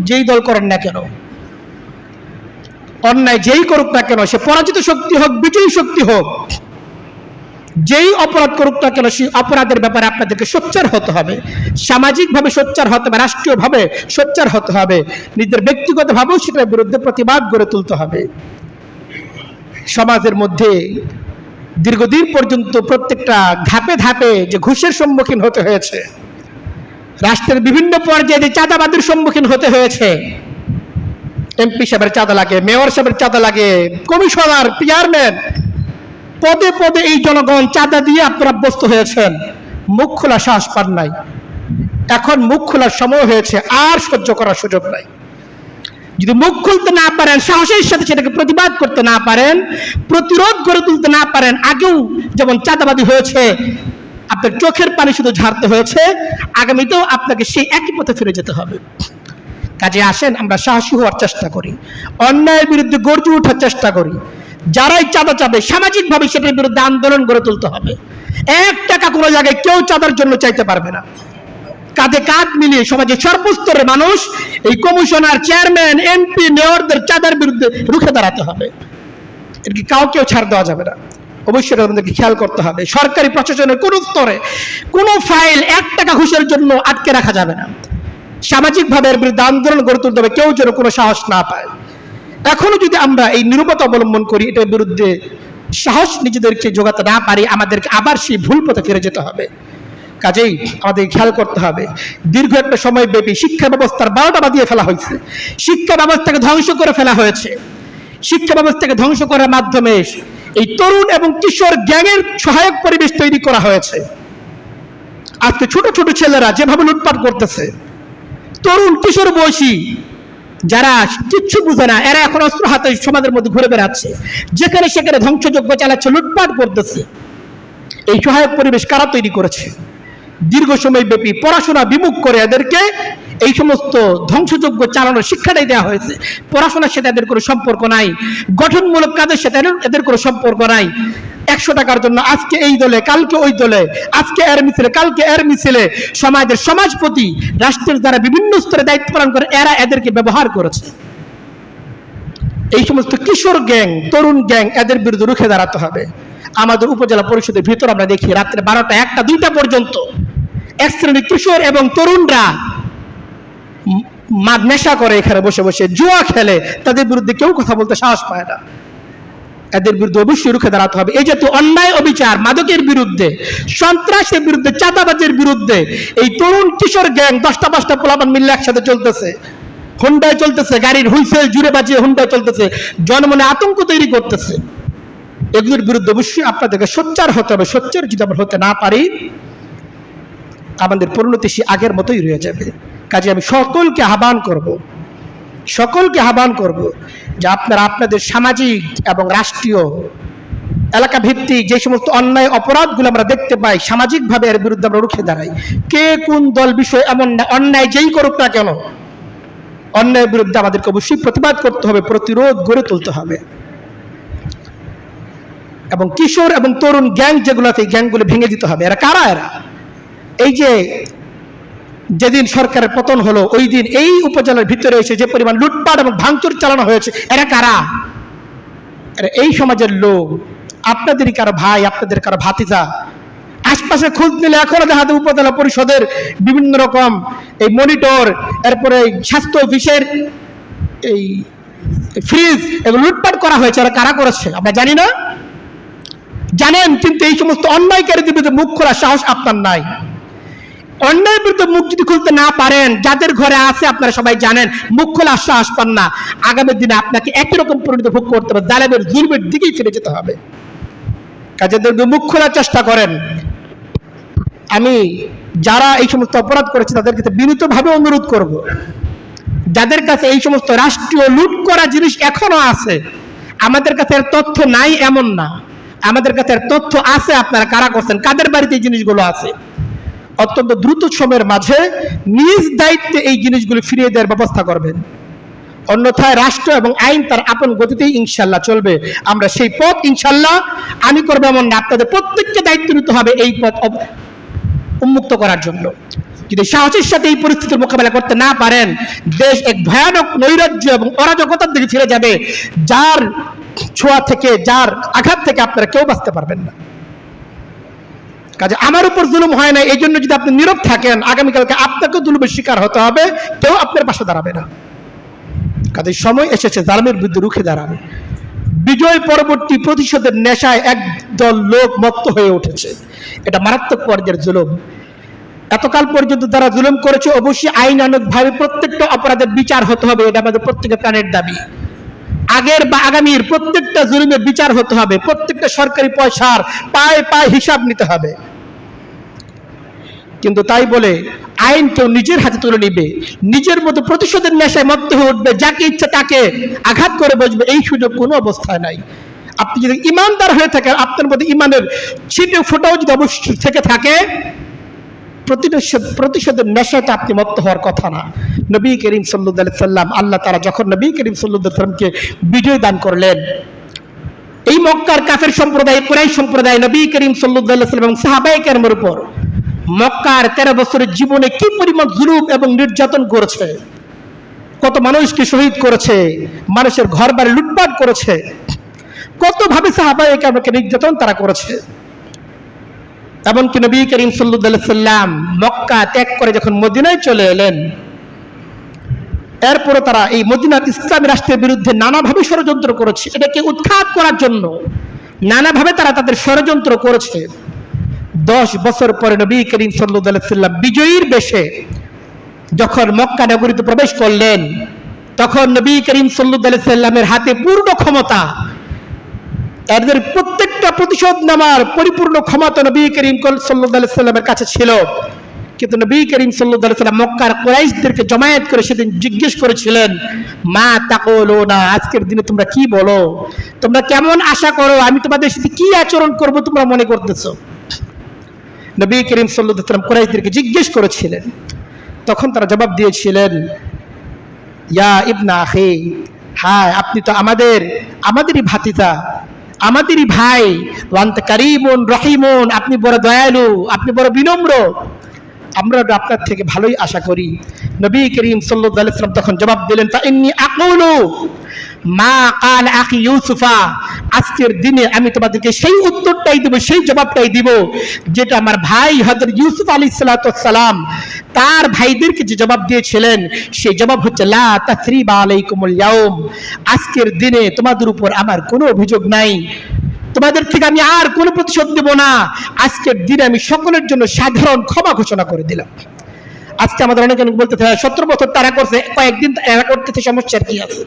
যেই দল করেন না কেন, অন্যায় যেই করুক না কেন, সে পরাজিত শক্তি হোক, বিজয়ী শক্তি হোক, যেই অপরাধ করুক না কেন সেই অপরাধের ব্যাপারে আপনাদেরকে সোচ্চার হতে হবে, সামাজিকভাবে সোচ্চার হতে হবে, রাষ্ট্রীয়ভাবে সোচ্চার হতে হবে, নিজের ব্যক্তিগতভাবেও সেটার বিরুদ্ধে প্রতিবাদ গড়ে তুলতে হবে। সমাজের মধ্যে দীর্ঘদিন পর্যন্ত প্রত্যেকটা ধাপে ধাপে যে ঘুষের সম্মুখীন হতে হয়েছে, রাষ্ট্রের বিভিন্ন পর্যায়ে যে চাঁদাবাদের সম্মুখীন হতে হয়েছে, এমপি সাহেবের চাঁদা লাগে, মেয়র সাহেবের চাঁদা লাগে, কমিশনার, চেয়ারম্যান, পদে পদে এই জনগণ চাঁদা দিয়ে আপনারা অভ্যস্ত হয়েছেন, মুখ খোলা সাহস পান নাই। এখন মুখ খোলার সময় হয়েছে, আর সহ্য করার সুযোগ নাই। যদি মুখ খুলতে না পারেন, সাহসের সাথে সেটাকে প্রতিবাদ করতে না পারেন, প্রতিরোধ গড়ে তুলতে না পারেন, আগেও যেমন চাঁদাবাদী হয়েছে আপনার চোখের পানি শুধু ঝাড়তে হয়েছে, আগামীতেও আপনাকে সেই একই পথে ফিরে যেতে হবে। কাজে আসেন আমরা সাহসী হওয়ার চেষ্টা করি, অন্যায়ের বিরুদ্ধে গর্জে ওঠার চেষ্টা করি। যারাই চাঁদা চাবে সামাজিকভাবে সেটার বিরুদ্ধে আন্দোলন গড়ে তুলতে হবে। 1 টাকা কোনো জায়গায় কেউ চাঁদার জন্য চাইতে পারবে না। কাঁধে কাঁধ মিলিয়ে সমাজের সর্বস্তরের মানুষ এই কমিশনার, চেয়ারম্যান, এমপি, মেয়রদের চাঁদার বিরুদ্ধে রুখে দাঁড়াতে হবে। এর কি কাউকেও ছাড় দেওয়া যাবে না। অবশ্যই আমাদেরকে খেয়াল করতে হবে, সরকারি প্রশাসনের কোন স্তরে কোনো ফাইল 1 টাকা ঘুষের জন্য আটকে রাখা যাবে না। সামাজিকভাবে এর বিরুদ্ধে আন্দোলন গড়ে তুলতে হবে, কেউ যেন কোনো সাহস না পায়। এখনো যদি আমরা এই নীরবতা অবলম্বন করি, এটার বিরুদ্ধে সাহস নিজেদেরকে জোগাতে না পারি, আমাদেরকে আবার সেই ভুল পথে ফিরে যেতে হবে। কাজেই আমাদের খেয়াল করতে হবে, দীর্ঘ একটা সময় ব্যাপী শিক্ষা ব্যবস্থার 12টা বাজিয়ে ফেলা হয়েছে, শিক্ষা ব্যবস্থাকে ধ্বংস করে ফেলা হয়েছে। শিক্ষা ব্যবস্থাকে ধ্বংস করার মাধ্যমে এই তরুণ এবং কিশোর গ্যাংয়ের সহায়ক পরিবেশ তৈরি করা হয়েছে। আজকে ছোট ছোট ছেলেরা যেভাবে লুটপাট করতেছে, তরুণ কিশোর বয়সী যারা কিচ্ছু বুঝে না, এরা এখন অস্ত্র হাতে সমাজের মধ্যে ঘুরে বেড়াচ্ছে, যেখানে সেখানে ধ্বংসযজ্ঞ চালাচ্ছে, লুটপাট করতেছে। এই সহায়ক পরিবেশ কারা তৈরি করেছে? দীর্ঘ সময় ব্যাপী পড়াশোনা বিমুখ করে এদেরকে এই সমস্ত ধ্বংসযজ্ঞ চালানোর শিক্ষাটাই দেওয়া হয়েছে। পড়াশোনার সাথে এদের কোনো সম্পর্ক নাই, গঠনমূলক কাজের সাথে এদের কোনো সম্পর্ক নাই। 100 টাকার জন্য আজকে এই দলে, কালকে ওই দলে, আজকে এর মিছিলে, কালকে এর মিছিলে সমাজের সমাজপতি, রাষ্ট্রের যারা বিভিন্ন স্তরে দায়িত্ব পালন করে, এরা এদেরকে ব্যবহার করেছে। এই সমস্ত কিশোর গ্যাং, তরুণ গ্যাং, এদের বিরুদ্ধে রুখে দাঁড়াতে হবে। আমাদের উপজেলা পরিষদের ভিতর আমরা দেখি রাত্রে 12টা, 1টা, 2টা পর্যন্ত এক শ্রেণীর কিশোর এবং তরুণরা নেশা করে, এখানে বসে বসে জুয়া খেলে, তাদের বিরুদ্ধে কেউ কথা বলতে সাহস পায় না। এদের বিরুদ্ধে অবশ্যই রুখে দাঁড়াতে হবে। এই জাতীয় অন্যায় অবিচার, মাদকের বিরুদ্ধে, সন্ত্রাসের বিরুদ্ধে, চাঁদাবাজের বিরুদ্ধে এই তরুণ কিশোর গ্যাং 10টা 5টা পোলাপান মিলে একসাথে চলতেছে, হুন্ডায় চলতেছে, গাড়ির হুইসেল জুড়ে বাজিয়ে হুন্ডায় চলতেছে, জনমনে আতঙ্ক তৈরি করতেছে। এগুলোর বিরুদ্ধে অবশ্যই আপনাদেরকে সোচ্চার হতে হবে। সোচ্চার যদি আমরা হতে না পারি, আমাদের পরিণতি সে আগের মতোই রয়ে যাবে। কাজে আমি সকলকে আহ্বান করব যে আপনারা আপনাদের সামাজিক এবং রাষ্ট্রীয় এলাকা ভিত্তিক যে সমস্ত অন্যায় অপরাধগুলো আমরা দেখতে পাই, সামাজিকভাবে এর বিরুদ্ধে আমরা রুখে দাঁড়াই। কে কোন দল বিষয় এমন না, অন্যায় যেই করুক না কেন, অন্যায়ের বিরুদ্ধে আমাদেরকে অবশ্যই প্রতিবাদ করতে হবে, প্রতিরোধ গড়ে তুলতে হবে। এবং কিশোর এবং তরুণ গ্যাং যেগুলো আছে, এই গ্যাংগুলো ভেঙে দিতে হবে। এরা কারা? এরা এই যে যেদিন সরকারের পতন হলো, ওই দিন এই উপজেলার ভিতরে এসে যে পরিমাণ লুটপাট এবং ভাঙচুর চালানো হয়েছে, এরা কারা? এরা এই সমাজের লোক, আপনাদেরই কারো ভাই, আপনাদের কারো ভাতিজা। আশপাশে খোঁজ নিলে এখনো দেখা যায় উপজেলা পরিষদের বিভিন্ন রকম এই মনিটর, এরপরে স্বাস্থ্য অফিসের এই ফ্রিজ, এগুলো লুটপাট করা হয়েছে। এরা কারা করেছে আমরা জানি না? জানেন, কিন্তু এই সমস্ত অন্যায়কারীদের বিরুদ্ধে মুখ খোলার সাহস আপনার নাই। অন্যায়ের বিরুদ্ধে মুখ যদি খুলতে না পারেন, যাদের ঘরে আছে আপনারা সবাই জানেন, মুখ খোলার সাহস পান না, আগামী দিনে আপনাকে একই রকম পরিণতি ভোগ করতে হবে, জালেমের জুলমের দিকেই ফিরে যেতে হবে। কাজেদের মুখ খোলার চেষ্টা করেন। আমি যারা এই সমস্ত অপরাধ করেছে তাদের কাছে বিনীতভাবে অনুরোধ করব, যাদের কাছে এই সমস্ত রাষ্ট্রীয় লুট করা জিনিস এখনো আছে, আমাদের কাছে এর তথ্য নাই এমন না, আমাদের কাছে এর তথ্য আছে, আপনারা কারা করছেন, কাদের বাড়িতে এই জিনিসগুলো আছে, অত্যন্ত দ্রুত সময়ের মাঝে নিজ দায়িত্বে এই জিনিসগুলো ফিরিয়ে দেওয়ার ব্যবস্থা করবেন। অন্যথায় রাষ্ট্র এবং আইন তার আপন গতিতেই ইনশাল্লাহ চলবে। আমরা সেই পথ ইনশাল্লাহ আমি করবো এমন না, আপনাদের প্রত্যেককে দায়িত্ব নিতে হবে এই পথ উন্মুক্ত করার জন্য। যদি সাহসের সাথে এই পরিস্থিতির মোকাবেলা করতে না পারেন, দেশ এক ভয়ানক নৈরাজ্য এবং অরাজকতার দিকে ফিরে যাবে, যার ছোঁয়া থেকে, যার আঘাত থেকে আপনারা কেউ বাঁচতে পারবেন না। কাজে আমার উপর জুলুম হয় না, এই জন্য যদি আপনি নীরব থাকেন, আগামীকালকে আপনাকেও জুলুমের শিকার হতে হবে, কেউ আপনার পাশে দাঁড়াবে না। কাজে সময় এসেছে জালিমের বিরুদ্ধে রুখে দাঁড়ান। বিজয় পরবর্তী প্রতিশোধের নেশায় একদল লোক মত্ত হয়ে উঠেছে, এটা মারাত্মক পর্যায়ের জুলুম। এতকাল পর্যন্ত যারা জুলুম করেছে অবশ্যই আইনানুগভাবে প্রত্যেকটা অপরাধের বিচার হতে হবে, এটা আমাদের প্রত্যেকের প্রাণের দাবি। আগের বা আগামীর প্রত্যেকটা জুলুমের বিচার হতে হবে, প্রত্যেকটা সরকারি পয়সার পায়ে পায়ে হিসাব নিতে হবে। কিন্তু তাই বলে আইন কেউ নিজের হাতে তুলে নিবে, নিজের মতো প্রতিশোধের নেশায় মত্ত হয়ে উঠবে, যাকে ইচ্ছা তাকে আঘাত করে বসবে, এই সুযোগ কোনো অবস্থায় নাই। আপনি যদি ইমানদার হয়ে থাকেন, আপনার মধ্যে ইমানের ছিটে ফোটাও যদি অবশ্যই থেকে থাকে, প্রতিশোধের নেশাতে আপনি মত্ত হওয়ার কথা না। নবী করিম সাল্লাল্লাহু আলাইহি সাল্লাম, আল্লাহ তাআলা যখন নবী করিম সাল্লাল্লাহু আলাইহি সাল্লামকে বিজয় দান করলেন, এই মক্কার কাফের সম্প্রদায়, কুরাইশ সম্প্রদায় নবী করিম সাল্লাল্লাহু আলাইহি সাল্লাম এবং সাহাবায়ে কেরামের উপর মক্কার 13 বছরের জীবনে কি পরিমাণ জুলুম এবং নির্যাতন করেছে, কত মানুষকে শহীদ করেছে, মানুষের ঘর বাড়ি লুটপাট করেছে, কতভাবে সাহাবায়ে কেরামকে নির্যাতন তারা করেছে। এমনকি নবী করিম সাল্লাল্লাহু আলাইহি সাল্লাম মক্কা ত্যাগ করে যখন মদিনায় চলে এলেন, এরপরে তারা এই মদিনার ইসলামী রাষ্ট্রের বিরুদ্ধে নানাভাবে ষড়যন্ত্র করেছে, এটাকে উৎখাত করার জন্য নানাভাবে তারা তাদের ষড়যন্ত্র করেছে। 10 বছর পরে নবী করিম সাল্লাল্লাহু আলাইহি সাল্লাম বিজয়ীর বেশে যখন মক্কা নগরীতে প্রবেশ করলেন, তখন নবী করিম সাল্লাল্লাহু আলাইহি সাল্লামের হাতে পূর্ণ ক্ষমতা, এদের প্রত্যেকটা প্রতিশোধ নেওয়ার পরিপূর্ণ ক্ষমতা নবী করিম সাল্লাল্লাহু আলাইহি সাল্লামের কাছে ছিল। কিন্তু নবী করিম সাল্লাল্লাহু আলাইহি সাল্লাম মক্কার কুরাইশদেরকে জমায়েত করে সেদিন জিজ্ঞেস করেছিলেন, মা তাকুলুনা, আজকের দিনে তোমরা কি বলো, তোমরা কেমন আশা করো, আমি তোমাদের সাথে কি আচরণ করব তোমরা মনে করতেছো? নবী করিম সাল্লাল্লাহু আলাইহি সাল্লাম কুরাইশদেরকে জিজ্ঞেস করেছিলেন, তখন তারা জবাব দিয়েছিলেন, ইয়া ইবনা আখি, হ্যাঁ আপনি তো আমাদেরই ভাতিজা, আমাদেরই ভাই, ওয়ান্তা কারীমুন রহিমুন, আপনি বড় দয়ালু, আপনি বড় বিনম্র, আমরা আপনার থেকে ভালোই আশা করি। নবী করিম সাল্লাল্লাহু আলাইহি সাল্লাম তখন জবাব দিলেন, ফাইন্নী আকুলু মা কাল আখি ইউসুফা, আজকের দিনে আমি তোমাদেরকে সেই উত্তরটাই দেব, সেই জবাবটাই দিব যেটা আমার ভাই হযরত ইউসুফ আলাইহিস সালাতু ওয়াস সালাম তার ভাইদেরকে যে জবাব দিয়েছিলেন, সেই জবাব হচ্ছে লা তাসরিবা আলাইকুমুল ইয়াউম, আজকের দিনে তোমাদের উপর আমার কোনো অভিযোগ নাই, তোমাদের থেকে আমি আর কোনো প্রতিশোধ নেব না, আজকের দিনে আমি সকলের জন্য সাধারণ ক্ষমা ঘোষণা করে দিলাম। আজকে আমাদের অনেকে বলতে থাকে 17 বছর তারা করছে, কয়েকদিন তারা করতেছে, সমস্যার কি আছে?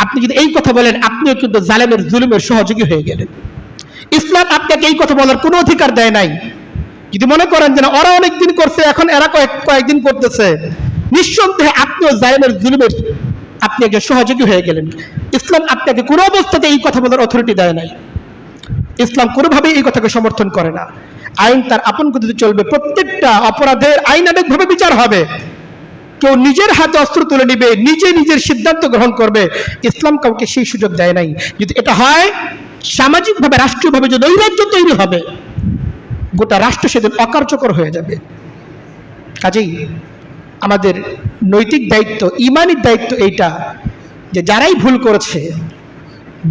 আপনি যদি এই কথা বলেন, আপনিও কিন্তু জালেমের জুলুমের সহযোগী হয়ে গেলেন। ইসলাম আপনাকে এই কথা বলার কোনো অধিকার দেয় নাই। যদি মনে করেন যে না ওরা অনেকদিন করছে, এখন এরা কয়েকদিন করতেছে, নিঃসন্দেহে আপনিও জালেমের জুলুমের আপনি একজন সহযোগী হয়ে গেলেন। ইসলাম আপনাকে কোনো অবস্থাতে এই কথা বলার অথরিটি দেয় নাই। ইসলাম কোনোভাবেই এই কথাকে সমর্থন করে না। আইন তার আপন গতিতে চলবে, প্রত্যেকটা অপরাধের আইনানুগভাবে বিচার হবে। কেউ নিজের হাতে অস্ত্র তুলে নিবে, নিজের সিদ্ধান্ত গ্রহণ করবে, ইসলাম কাউকে সেই সুযোগ দেয় নাই। যদি এটা হয়, সামাজিকভাবে রাষ্ট্রীয়ভাবে যে নৈরাজ্য তৈরি হবে, গোটা রাষ্ট্র সেদিন অকার্যকর হয়ে যাবে। কাজেই আমাদের নৈতিক দায়িত্ব, ইমানি দায়িত্ব এইটা যে যারাই ভুল করেছে,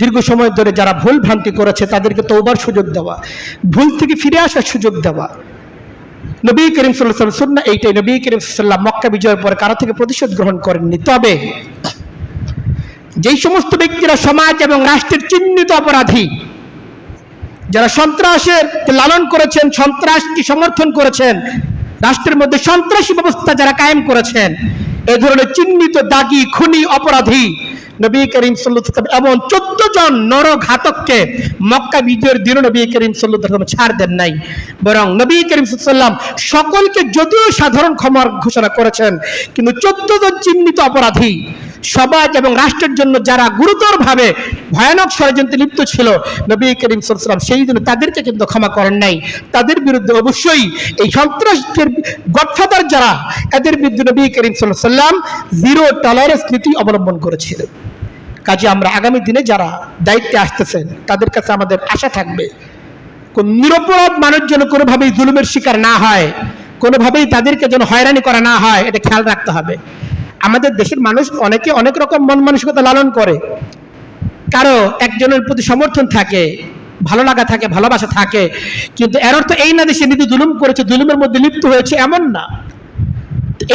দীর্ঘ সময় ধরে যারা ভুল ভ্রান্তি করেছে, তাদেরকে তওবার সুযোগ দেওয়া, ভুল থেকে ফিরে আসার সুযোগ দেওয়া। নবী করিম সাল্লাল্লাহু আলাইহি ওয়াসাল্লাম সুন্নাহ এইটাই। নবী করিম সাল্লাল্লাহু আলাইহি ওয়াসাল্লাম মক্কা বিজয়ের পর কারো থেকে প্রতিশোধ গ্রহণ করেননি। তবে যেই সমস্ত ব্যক্তিরা সমাজ এবং রাষ্ট্রের চিহ্নিত অপরাধী, যারা সন্ত্রাসের লালন করেছেন, সন্ত্রাসকে সমর্থন করেছেন, রাষ্ট্রের মধ্যে সন্ত্রাসী ব্যবস্থা যারা কায়েম করেছেন, এই ধরনের চিহ্নিত দাগী খুনি অপরাধী, নবী করিম সাল্লাল্লাহু আলাইহি ওয়াসাল্লাম এমন 14 জন নরঘাতককে মক্কা বিজয়ের দিন নবী করিম সাল্লাল্লাহু আলাইহি ওয়াসাল্লাম ছাড় দেন নাই। বরং নবী করিম সাল্লাল্লাহু আলাইহি ওয়াসাল্লাম সকলকে যদিও সাধারণ ক্ষমার ঘোষণা করেছেন, কিন্তু 14 জন চিহ্নিত অপরাধী, সমাজ এবং রাষ্ট্রের জন্য যারা গুরুতরভাবে ভয়ানক ষড়যন্ত্রে লিপ্ত ছিল, নবী করিম সাল্লাল্লাহু আলাইহি ওয়াসাল্লাম সেই জন্য তাদেরকে কিন্তু ক্ষমা করেন নাই। তাদের বিরুদ্ধে অবশ্যই এই সন্ত্রাসের গডফাদার যারা, এদের বিরুদ্ধে নবী করিম সাল্লাল্লাহু আলাইহি ওয়াসাল্লাম জিরো টলারেন্স নীতি অবলম্বন করেছিলেন। কাজে আমরা আগামী দিনে যারা দায়িত্বে আসতেছেন, তাদের কাছে আমাদের আশা থাকবে, কোন নিরপরাধ মানুষ যেন কোনোভাবেই জুলুমের শিকার না হয়, কোনোভাবেই তাদেরকে যেন হয়রানি করা না হয়, এটা খেয়াল রাখতে হবে। আমাদের দেশের মানুষ অনেকে অনেক রকম মন মানসিকতা লালন করে, কারো একজনের প্রতি সমর্থন থাকে, ভালো লাগা থাকে, ভালোবাসা থাকে, কিন্তু এর অর্থ এই না যে সে নিজে জুলুম করেছে, জুলুমের মধ্যে লিপ্ত হয়েছে, এমন না।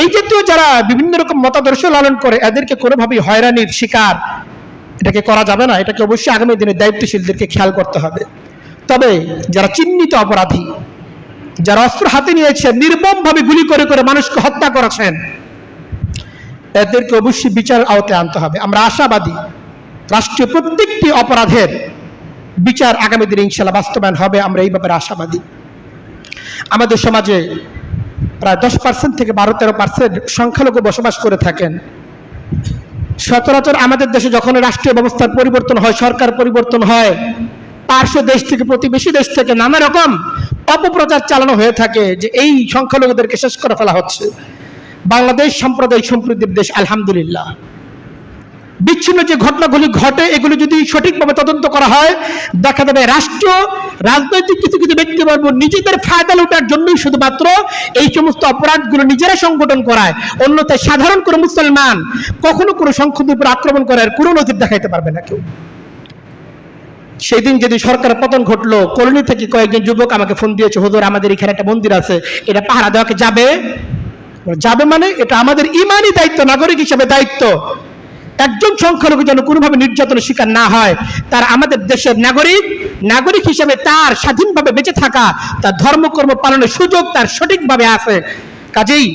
এই জাতীয় যারা বিভিন্ন রকম মতাদর্শ লালন করে এদেরকে কোনোভাবেই হয়রানির শিকার এটাকে করা যাবে না। এটাকে অবশ্যই আগামী দিনে দায়িত্বশীলদেরকে খেয়াল করতে হবে। তবে যারা চিহ্নিত অপরাধী, যারা অস্ত্র হাতে নিয়েছেন, নির্মমভাবে গুলি করে করে মানুষকে হত্যা করেছেন, এদেরকে অবশ্যই বিচারের আওতায় আনতে হবে। আমরা আশাবাদী রাষ্ট্রীয় প্রত্যেকটি অপরাধের বিচার আগামী দিনে ইনশাআল্লাহ বাস্তবায়ন হবে, আমরা এই ব্যাপারে আশাবাদী। আমাদের সমাজে প্রায় 10% থেকে 12-13% সংখ্যালঘু বসবাস করে থাকেন। সচরাচর আমাদের দেশে যখন রাষ্ট্রীয় ব্যবস্থার পরিবর্তন হয়, সরকার পরিবর্তন হয়, পার্শ্ব দেশ থেকে, প্রতিবেশী দেশ থেকে নানা রকম অপপ্রচার চালানো হয়ে থাকে যে এই সংখ্যালঘুদেরকে শেষ করে ফেলা হচ্ছে। বাংলাদেশ সাম্প্রদায়িক সম্প্রীতির দেশ, আলহামদুলিল্লাহ। বিচ্ছিন্ন যে ঘটনাগুলি ঘটে এগুলি যদি সঠিকভাবে তদন্ত করা হয়, দেখা যাবে রাষ্ট্র, রাজনৈতিক কিছু কিছু ব্যক্তিবর্গ নিজেদের ফায়দা লুটার জন্যই শুধুমাত্র এই সমস্ত অপরাধগুলো নিজেরা সংগঠন করায়, অন্যথায় সাধারণ কোনো মুসলমান কখনো কোনো সংখ্যালঘুর উপর আক্রমণ করার কোনো নজির দেখাইতে পারবে না কেউ। সেই দিন যেদিন সরকারের পতন ঘটলো, কলোনি থেকে কয়েকজন যুবক আমাকে ফোন দিয়েছে, হুজুর আমাদের এখানে একটা মন্দির আছে, এটা পাহারা দেওয়াকে যাবে? যাবে মানে এটা আমাদের ইমানি দায়িত্ব, নাগরিক হিসেবে দায়িত্ব। একজন সংখ্যালঘু যেন কোনোভাবে নির্যাতনের শিকার না হয়। তার আমাদের দেশের নাগরিক হিসেবে তার স্বাধীনভাবে বেঁচে থাকা, তার ধর্মকর্ম পালনের সুযোগ তার সঠিকভাবে আছে। কাজেই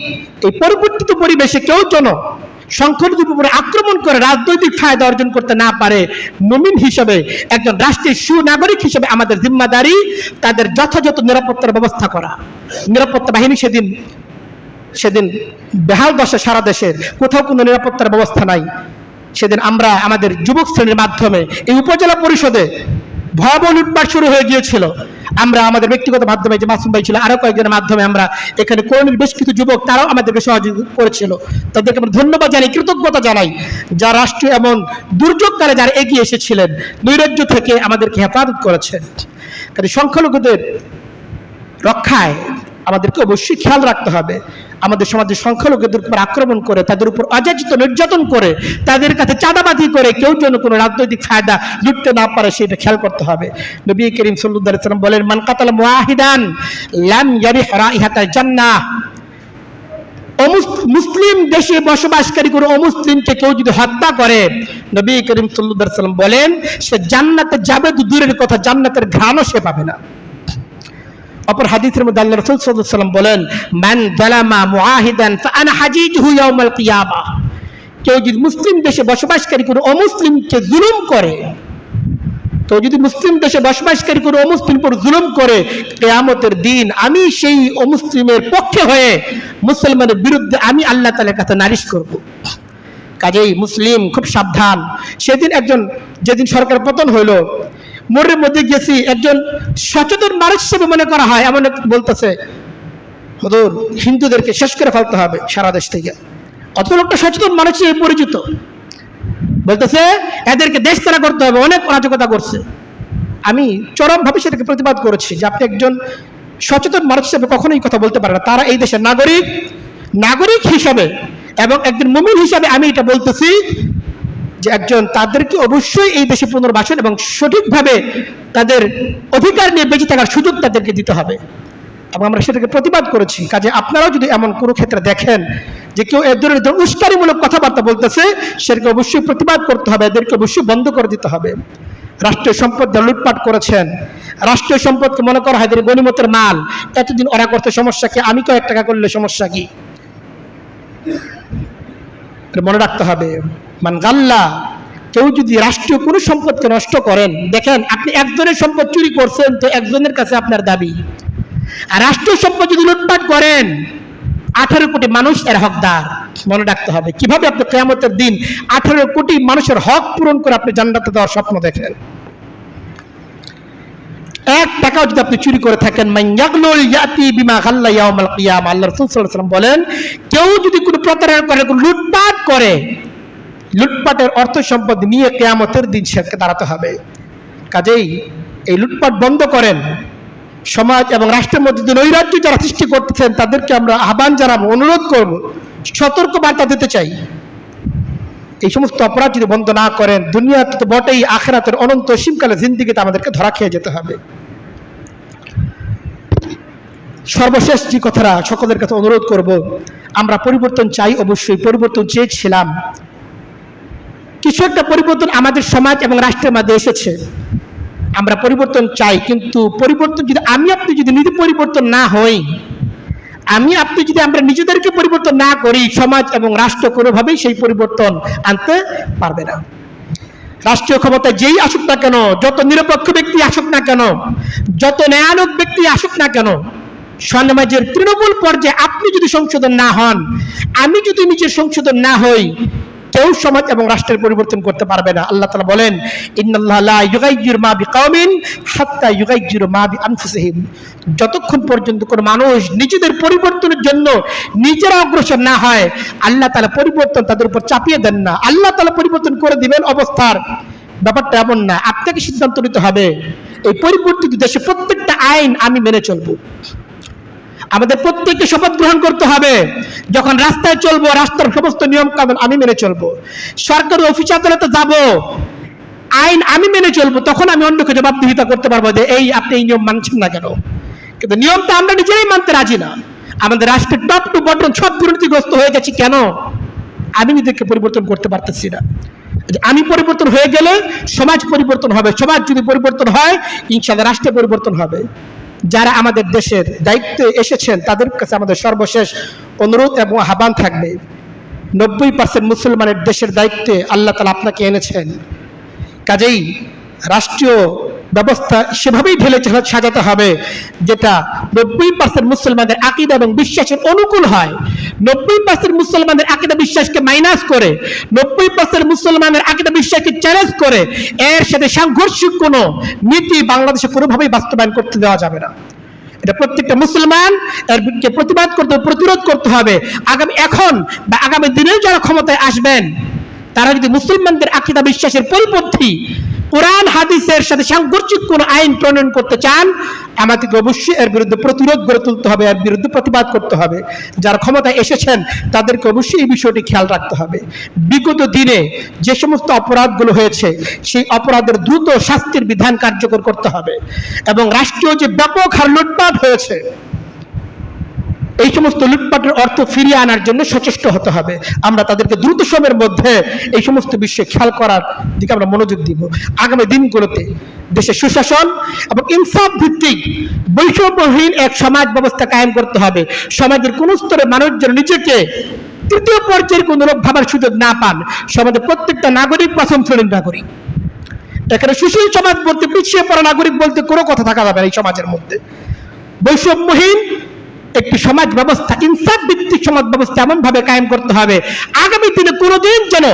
এই পরিবর্তিত পরিবেশে কেউ যেন সংখ্যালঘুর উপরে আক্রমণ করে রাজনৈতিক ফায়দা অর্জন করতে না পারে। মুমিন হিসেবে, একজন রাষ্ট্রের সুনাগরিক হিসেবে আমাদের জিম্মাদারি তাদের যথাযথ নিরাপত্তার ব্যবস্থা করা। নিরাপত্তা বাহিনী সেদিন বেহাল দশা, সারা দেশের কোথাও কোনো নিরাপত্তার ব্যবস্থা নাই। সেদিন আমরা আমাদের যুবক শ্রেণীর মাধ্যমে এই উপজেলা পরিষদে ভয়াবহ লুটপাট শুরু হয়ে গিয়েছিল। আমরা আমাদের ব্যক্তিগত মাধ্যমে, যে মাসুম ভাই ছিল, আরো কয়েকজনের মাধ্যমে আমরা এখানে কর্মীর বেশ কিছু যুবক, তারাও আমাদেরকে সহযোগিতা করেছিল। তাদেরকে আমরা ধন্যবাদ জানাই, কৃতজ্ঞতা জানাই, যারা রাষ্ট্রীয় এমন দুর্যোগকালে যারা এগিয়ে এসেছিলেন, নৈরাজ্য থেকে আমাদেরকে হেফাজত করেছেন। কাজে সংখ্যালঘুদের রক্ষায় আমাদেরকে অবশ্যই খেয়াল রাখতে হবে। আমাদের সমাজে সংখ্যালঘুদের উপর আক্রমণ করে, তাদের উপর অযাচিত নির্যাতন করে, তাদের কাছে চাঁদাবাজি করে কেউ যেন কোনো রাজনৈতিক ফায়দা লুটতে না পারে, সেটা খেয়াল করতে হবে। নবী করিম সাল্লাল্লাহু আলাইহি ওয়াসাল্লাম বলেন, মান কাতালা মুআহিদান লাম ইয়ারিহ রাইহাতাল জান্নাহ। মুসলিম দেশে বসবাসকারী কোনো অমুসলিমকে কেউ যদি হত্যা করে, নবী করিম সাল্লাল্লাহু আলাইহি ওয়াসাল্লাম বলেন সে জান্নাতে যাবে তো দূরের কথা, জান্নাতের ঘ্রাণও সে পাবে না। অপর হাদিসের মধ্যে আল্লাহ রাসূল সাল্লাল্লাহু আলাইহি ওয়াসাল্লাম বলেন, মান যালামা মুআহিদান ফাআনা হাজিজুহু ইয়াউমাল কিয়ামাহ। কেউ যদি মুসলিম দেশে বসবাসকারী কোনো অমুসলিমকে জুলুম করে, তো যদি মুসলিম দেশে বসবাসকারী কোনো অমুসলিম উপর জুলুম করে, কিয়ামতের দিন আমি সেই অমুসলিমের পক্ষে হয়ে মুসলমানের বিরুদ্ধে আমি আল্লাহ তাআলার কাছে নালিশ করব। কাজেই মুসলিম খুব সাবধান। যেদিন সরকার পতন হইল, মোড়ের মধ্যে গেছি, একজন সচেতন মানুষ হিসেবে মনে করা হয়, এমন বলতেছে, হুজুর হিন্দুদেরকে শেষ করে ফেলতে হবে সারা দেশ থেকে। অত লোকটা সচেতন মানুষ হিসেবে পরিচিত, বলতেছে এদেরকে দেশ ছাড়া করতে হবে, অনেক অরাজকতা করছে। আমি চরমভাবে সেটাকে প্রতিবাদ করেছি যে আপনি একজন সচেতন মানুষ হিসেবে কখনোই কথা বলতে পারেন না। তারা এই দেশের নাগরিক হিসাবে এবং একজন মুমিন হিসাবে আমি এটা বলতেছি যে তাদেরকে অবশ্যই এই দেশে পুনর্বাসন এবং সঠিকভাবে তাদের অধিকার নিয়ে বেঁচে থাকার সুযোগ তাদেরকে দিতে হবে, এবং আমরা সেটাকে প্রতিবাদ করেছি। কাজে আপনারাও যদি এমন কোনো ক্ষেত্রে দেখেন যে কেউ এ ধরনের উস্কানিমূলক কথাবার্তা বলতেছে, সেটাকে অবশ্যই প্রতিবাদ করতে হবে, এদেরকে অবশ্যই বন্ধ করে দিতে হবে। রাষ্ট্রীয় সম্পদ যারা লুটপাট করেছেন, রাষ্ট্রীয় সম্পদকে মনে করা হয় এদের গনিমতের মাল, এতদিন ওরা করতে সমস্যা কি, আমি কয়েক টাকা করলে সমস্যা কি? মনে রাখতে হবে, মান গাল্লা, কেউ যদি রাষ্ট্রীয় কোনো সম্পদকে নষ্ট করেন, দেখেন আপনি একজনের সম্পদ চুরি করছেন তো একজনের কাছে আপনার দাবি, আর রাষ্ট্রীয় সম্পদ যদি লুটপাট করেন 18 কোটি মানুষ এর হকদার। মনে রাখতে হবে কিভাবে আপনি কিয়ামতের দিন 18 কোটি মানুষের হক পূরণ করে আপনি জান্নাতে যাওয়ার স্বপ্ন দেখেন। 1 টাকাও যদি আপনি চুরি করে থাকেন, মাইয়াগলুল ইয়াতি বিমা গাল্লা ইয়াউমাল কিয়ামা, আল্লাহ রাসূল সাল্লাল্লাহু আলাইহি ওয়াসাল্লাম বলেন কেউ যদি কোনো প্রতারণা করে, কোনো লুটপাট করে, লুটপাটের অর্থ সম্পদ নিয়ে কিয়ামতের দিন সেকে দাঁড়াতে হবে। কাজেই এই লুটপাট বন্ধ করেন। সমাজ এবং রাষ্ট্রের মধ্যে যে নৈরাজ্য যারা সৃষ্টি করতেছেন তাদেরকে আমরা আহ্বান জানাবো, অনুরোধ করব, সতর্ক বার্তা দিতে চাই। এই সমস্ত অপরাধ যদি বন্ধ না করেন, দুনিয়াতে তো বটেই, আখিরাতের অনন্ত সীমকালে জিন্দেগিতে আমাদেরকে ধরা খেয়ে যেতে হবে। সর্বশেষ যে কথাটা সকলের কাছে অনুরোধ করব, আমরা পরিবর্তন চাই, অবশ্যই পরিবর্তন চেয়েছিলাম, কিছু একটা পরিবর্তন আমাদের সমাজ এবং রাষ্ট্রের মধ্যে এসেছে, আমরা পরিবর্তন চাই, কিন্তু পরিবর্তন যদি আমি আপনি যদি নিজে পরিবর্তন না হই, আমি আপনি যদি আমরা নিজেদেরকে পরিবর্তন না করি, সমাজ এবং রাষ্ট্র কোনোভাবেই সেই পরিবর্তন আনতে পারবে না। রাষ্ট্রীয় ক্ষমতায় যেই আসুক না কেন, যত নিরপেক্ষ ব্যক্তি আসুক না কেন, যত ন্যায়ালোক ব্যক্তি আসুক না কেন, সমাজের তৃণমূল পর্যায়ে আপনি যদি সংশোধন না হন, আমি যদি নিজের সংশোধন না হই, কেউ সমাজ এবং রাষ্ট্রের পরিবর্তন করতে পারবে না। আল্লাহ তাআলা বলেন, ইন্নাল্লাহা লা ইউগাইয়্যিরু মা বিকাওমিন হাত্তা ইউগাইয়্যিরু মা বিআনফুসিহিম। যতক্ষণ পর্যন্ত কোনো মানুষ নিজেদের পরিবর্তনের জন্য নিজেরা অগ্রসর না হয়, আল্লাহ তাআলা পরিবর্তন তাদের উপর চাপিয়ে দেন না। আল্লাহ তাআলা পরিবর্তন করে দিবেন অবস্থার ব্যাপারটা এমন না। আপনাকে সিদ্ধান্ত নিতে হবে, এই পরিবর্তিত দেশে প্রত্যেকটা আইন আমি মেনে চলবো। আমাদের প্রত্যেককে শপথ গ্রহণ করতে হবে, যখন রাস্তায় চলবো, রাস্তার সমস্ত নিয়ম কানুন আমি মেনে চলবো। সরকারি অফিস আদালতে যাব, আইন আমি মেনে চলবো, তখন আমি অন্যকে জবাবদিহিতা করতে পারবো যে এই আপনি এই নিয়ম মানছেন না কেন। কিন্তু নিয়মটা আমরা নিজেরাই মানতে রাজি না। আমাদের রাষ্ট্রের টপ টু বটন সব দুর্নীতিগ্রস্ত হয়ে গেছি কেন? আমি নিজেকে পরিবর্তন করতে পারতেছি না। আমি পরিবর্তন হয়ে গেলে সমাজ পরিবর্তন হবে, সমাজ যদি পরিবর্তন হয়, ইনশাআল্লাহ রাষ্ট্রের পরিবর্তন হবে। যারা আমাদের দেশের দায়িত্বে এসেছেন, তাদের কাছে আমাদের সর্বশেষ অনুরোধ এবং আহ্বান থাকবে, 90% মুসলমানের দেশের দায়িত্বে আল্লাহ তাআলা আপনাকে এনেছেন, কাজেই রাষ্ট্রীয় ব্যবস্থা সেভাবেই ঢেলে সাজাতে হবে যেটা 90% মুসলমানদের আকীদা এবং বিশ্বাসের অনুকূল হয়। 90% মুসলমানদের আকীদা বিশ্বাসকে মাইনাস করে, 90% মুসলমানের আকীদা বিশ্বাসকে চ্যালেঞ্জ করে, এর সাথে সাংঘর্ষিক কোনো নীতি বাংলাদেশে কোনোভাবেই বাস্তবায়ন করতে দেওয়া যাবে না। এটা প্রত্যেকটা মুসলমান এরকে প্রতিবাদ করতে, প্রতিরোধ করতে হবে। এখন বা আগামী দিনেও যারা ক্ষমতায় আসবেন, তারা যদি মুসলমানদের আকীদা বিশ্বাসের পরিপন্থী কোরআন হাদিসের সাথে সাংঘর্ষিক কোন আইন প্রণয়ন করতে চান, আমাদেরকে অবশ্যই এর বিরুদ্ধে প্রতিরোধ গড়ে তুলতে হবে, এর বিরুদ্ধে প্রতিবাদ করতে হবে। যারা ক্ষমতায় এসেছেন তাদেরকে অবশ্যই এই বিষয়টি খেয়াল রাখতে হবে। বিগত দিনে যে সমস্ত অপরাধগুলো হয়েছে, সেই অপরাধের দ্রুত শাস্তির বিধান কার্যকর করতে হবে এবং রাষ্ট্রীয় যে ব্যাপক হার লুটপাট হয়েছে, এই সমস্ত লুটপাটের অর্থ ফিরিয়ে আনার জন্য সচেষ্ট হতে হবে। আমরা তাদেরকে দ্রুত সময়ের মধ্যে এই সমস্ত বিষয়ে খেয়াল করার দিকে আমরা মনোযোগ দিব। আগামী দিনগুলোতে দেশে সুশাসন এবং ইনসাফ ভিত্তিক বৈষম্যহীন এক সমাজ ব্যবস্থা কায়েম করতে হবে। সমাজের কোন স্তরে মানুষ যেন নিজেকে তৃতীয় পর্যায়ের কোন লোক ভাবার সুযোগ না পান। সমাজের প্রত্যেকটা নাগরিক প্রথম শ্রেণীর নাগরিক। এখানে সুশীল সমাজ বলতে, পিছিয়ে পড়া নাগরিক বলতে কোনো কথা থাকা যাবে না। এই সমাজের মধ্যে বৈষম্যহীন একটি সমাজ ব্যবস্থা, ইনসাফ ভিত্তিক সমাজ ব্যবস্থা এমন ভাবে কায়েম করতে হবে, আগামী দিনে কোনোদিন যেন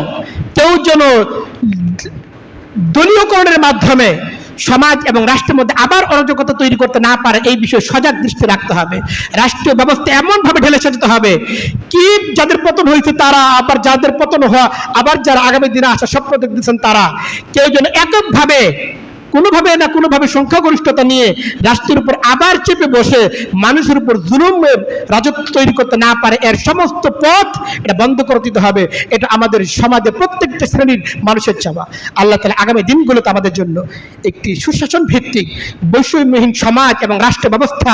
কেউ দলীয়করণের মাধ্যমে সমাজ এবং রাষ্ট্রের মধ্যে আবার অরাজকতা তৈরি করতে না পারে, এই বিষয়ে সজাগ দৃষ্টি রাখতে হবে। রাষ্ট্রীয় ব্যবস্থা এমন ভাবে ঢেলে সাজাতে হবে কি যাদের পতন হয়েছে তারা, আবার যাদের পতন হওয়া, আবার যারা আগামী দিনে আসার স্বপ্ন দেখতেছেন তারা, কেউ যেন এককভাবে কোনোভাবে না কোনোভাবে সংখ্যাগরিষ্ঠতা নিয়ে রাষ্ট্রের উপর আবার চেপে বসে মানুষের উপর জুলুমের রাজত্ব তৈরি করতে না পারে, এর সমস্ত পথ এটা বন্ধ করে দিতে হবে। এটা আমাদের সমাজের প্রত্যেকটা শ্রেণীর মানুষের চাওয়া। আল্লাহ তাআলা আগামী দিনগুলোতে আমাদের জন্য একটি সুশাসন ভিত্তিক বৈষম্যহীন সমাজ এবং রাষ্ট্র ব্যবস্থা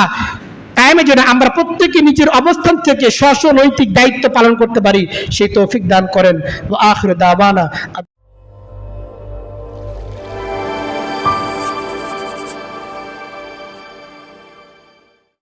কায়েমের জন্য আমরা প্রত্যেকে নিজের অবস্থান থেকে স্ব নৈতিক দায়িত্ব পালন করতে পারি, সেই তৌফিক দান করেন। ওয়া আখিরু দাওয়ানা।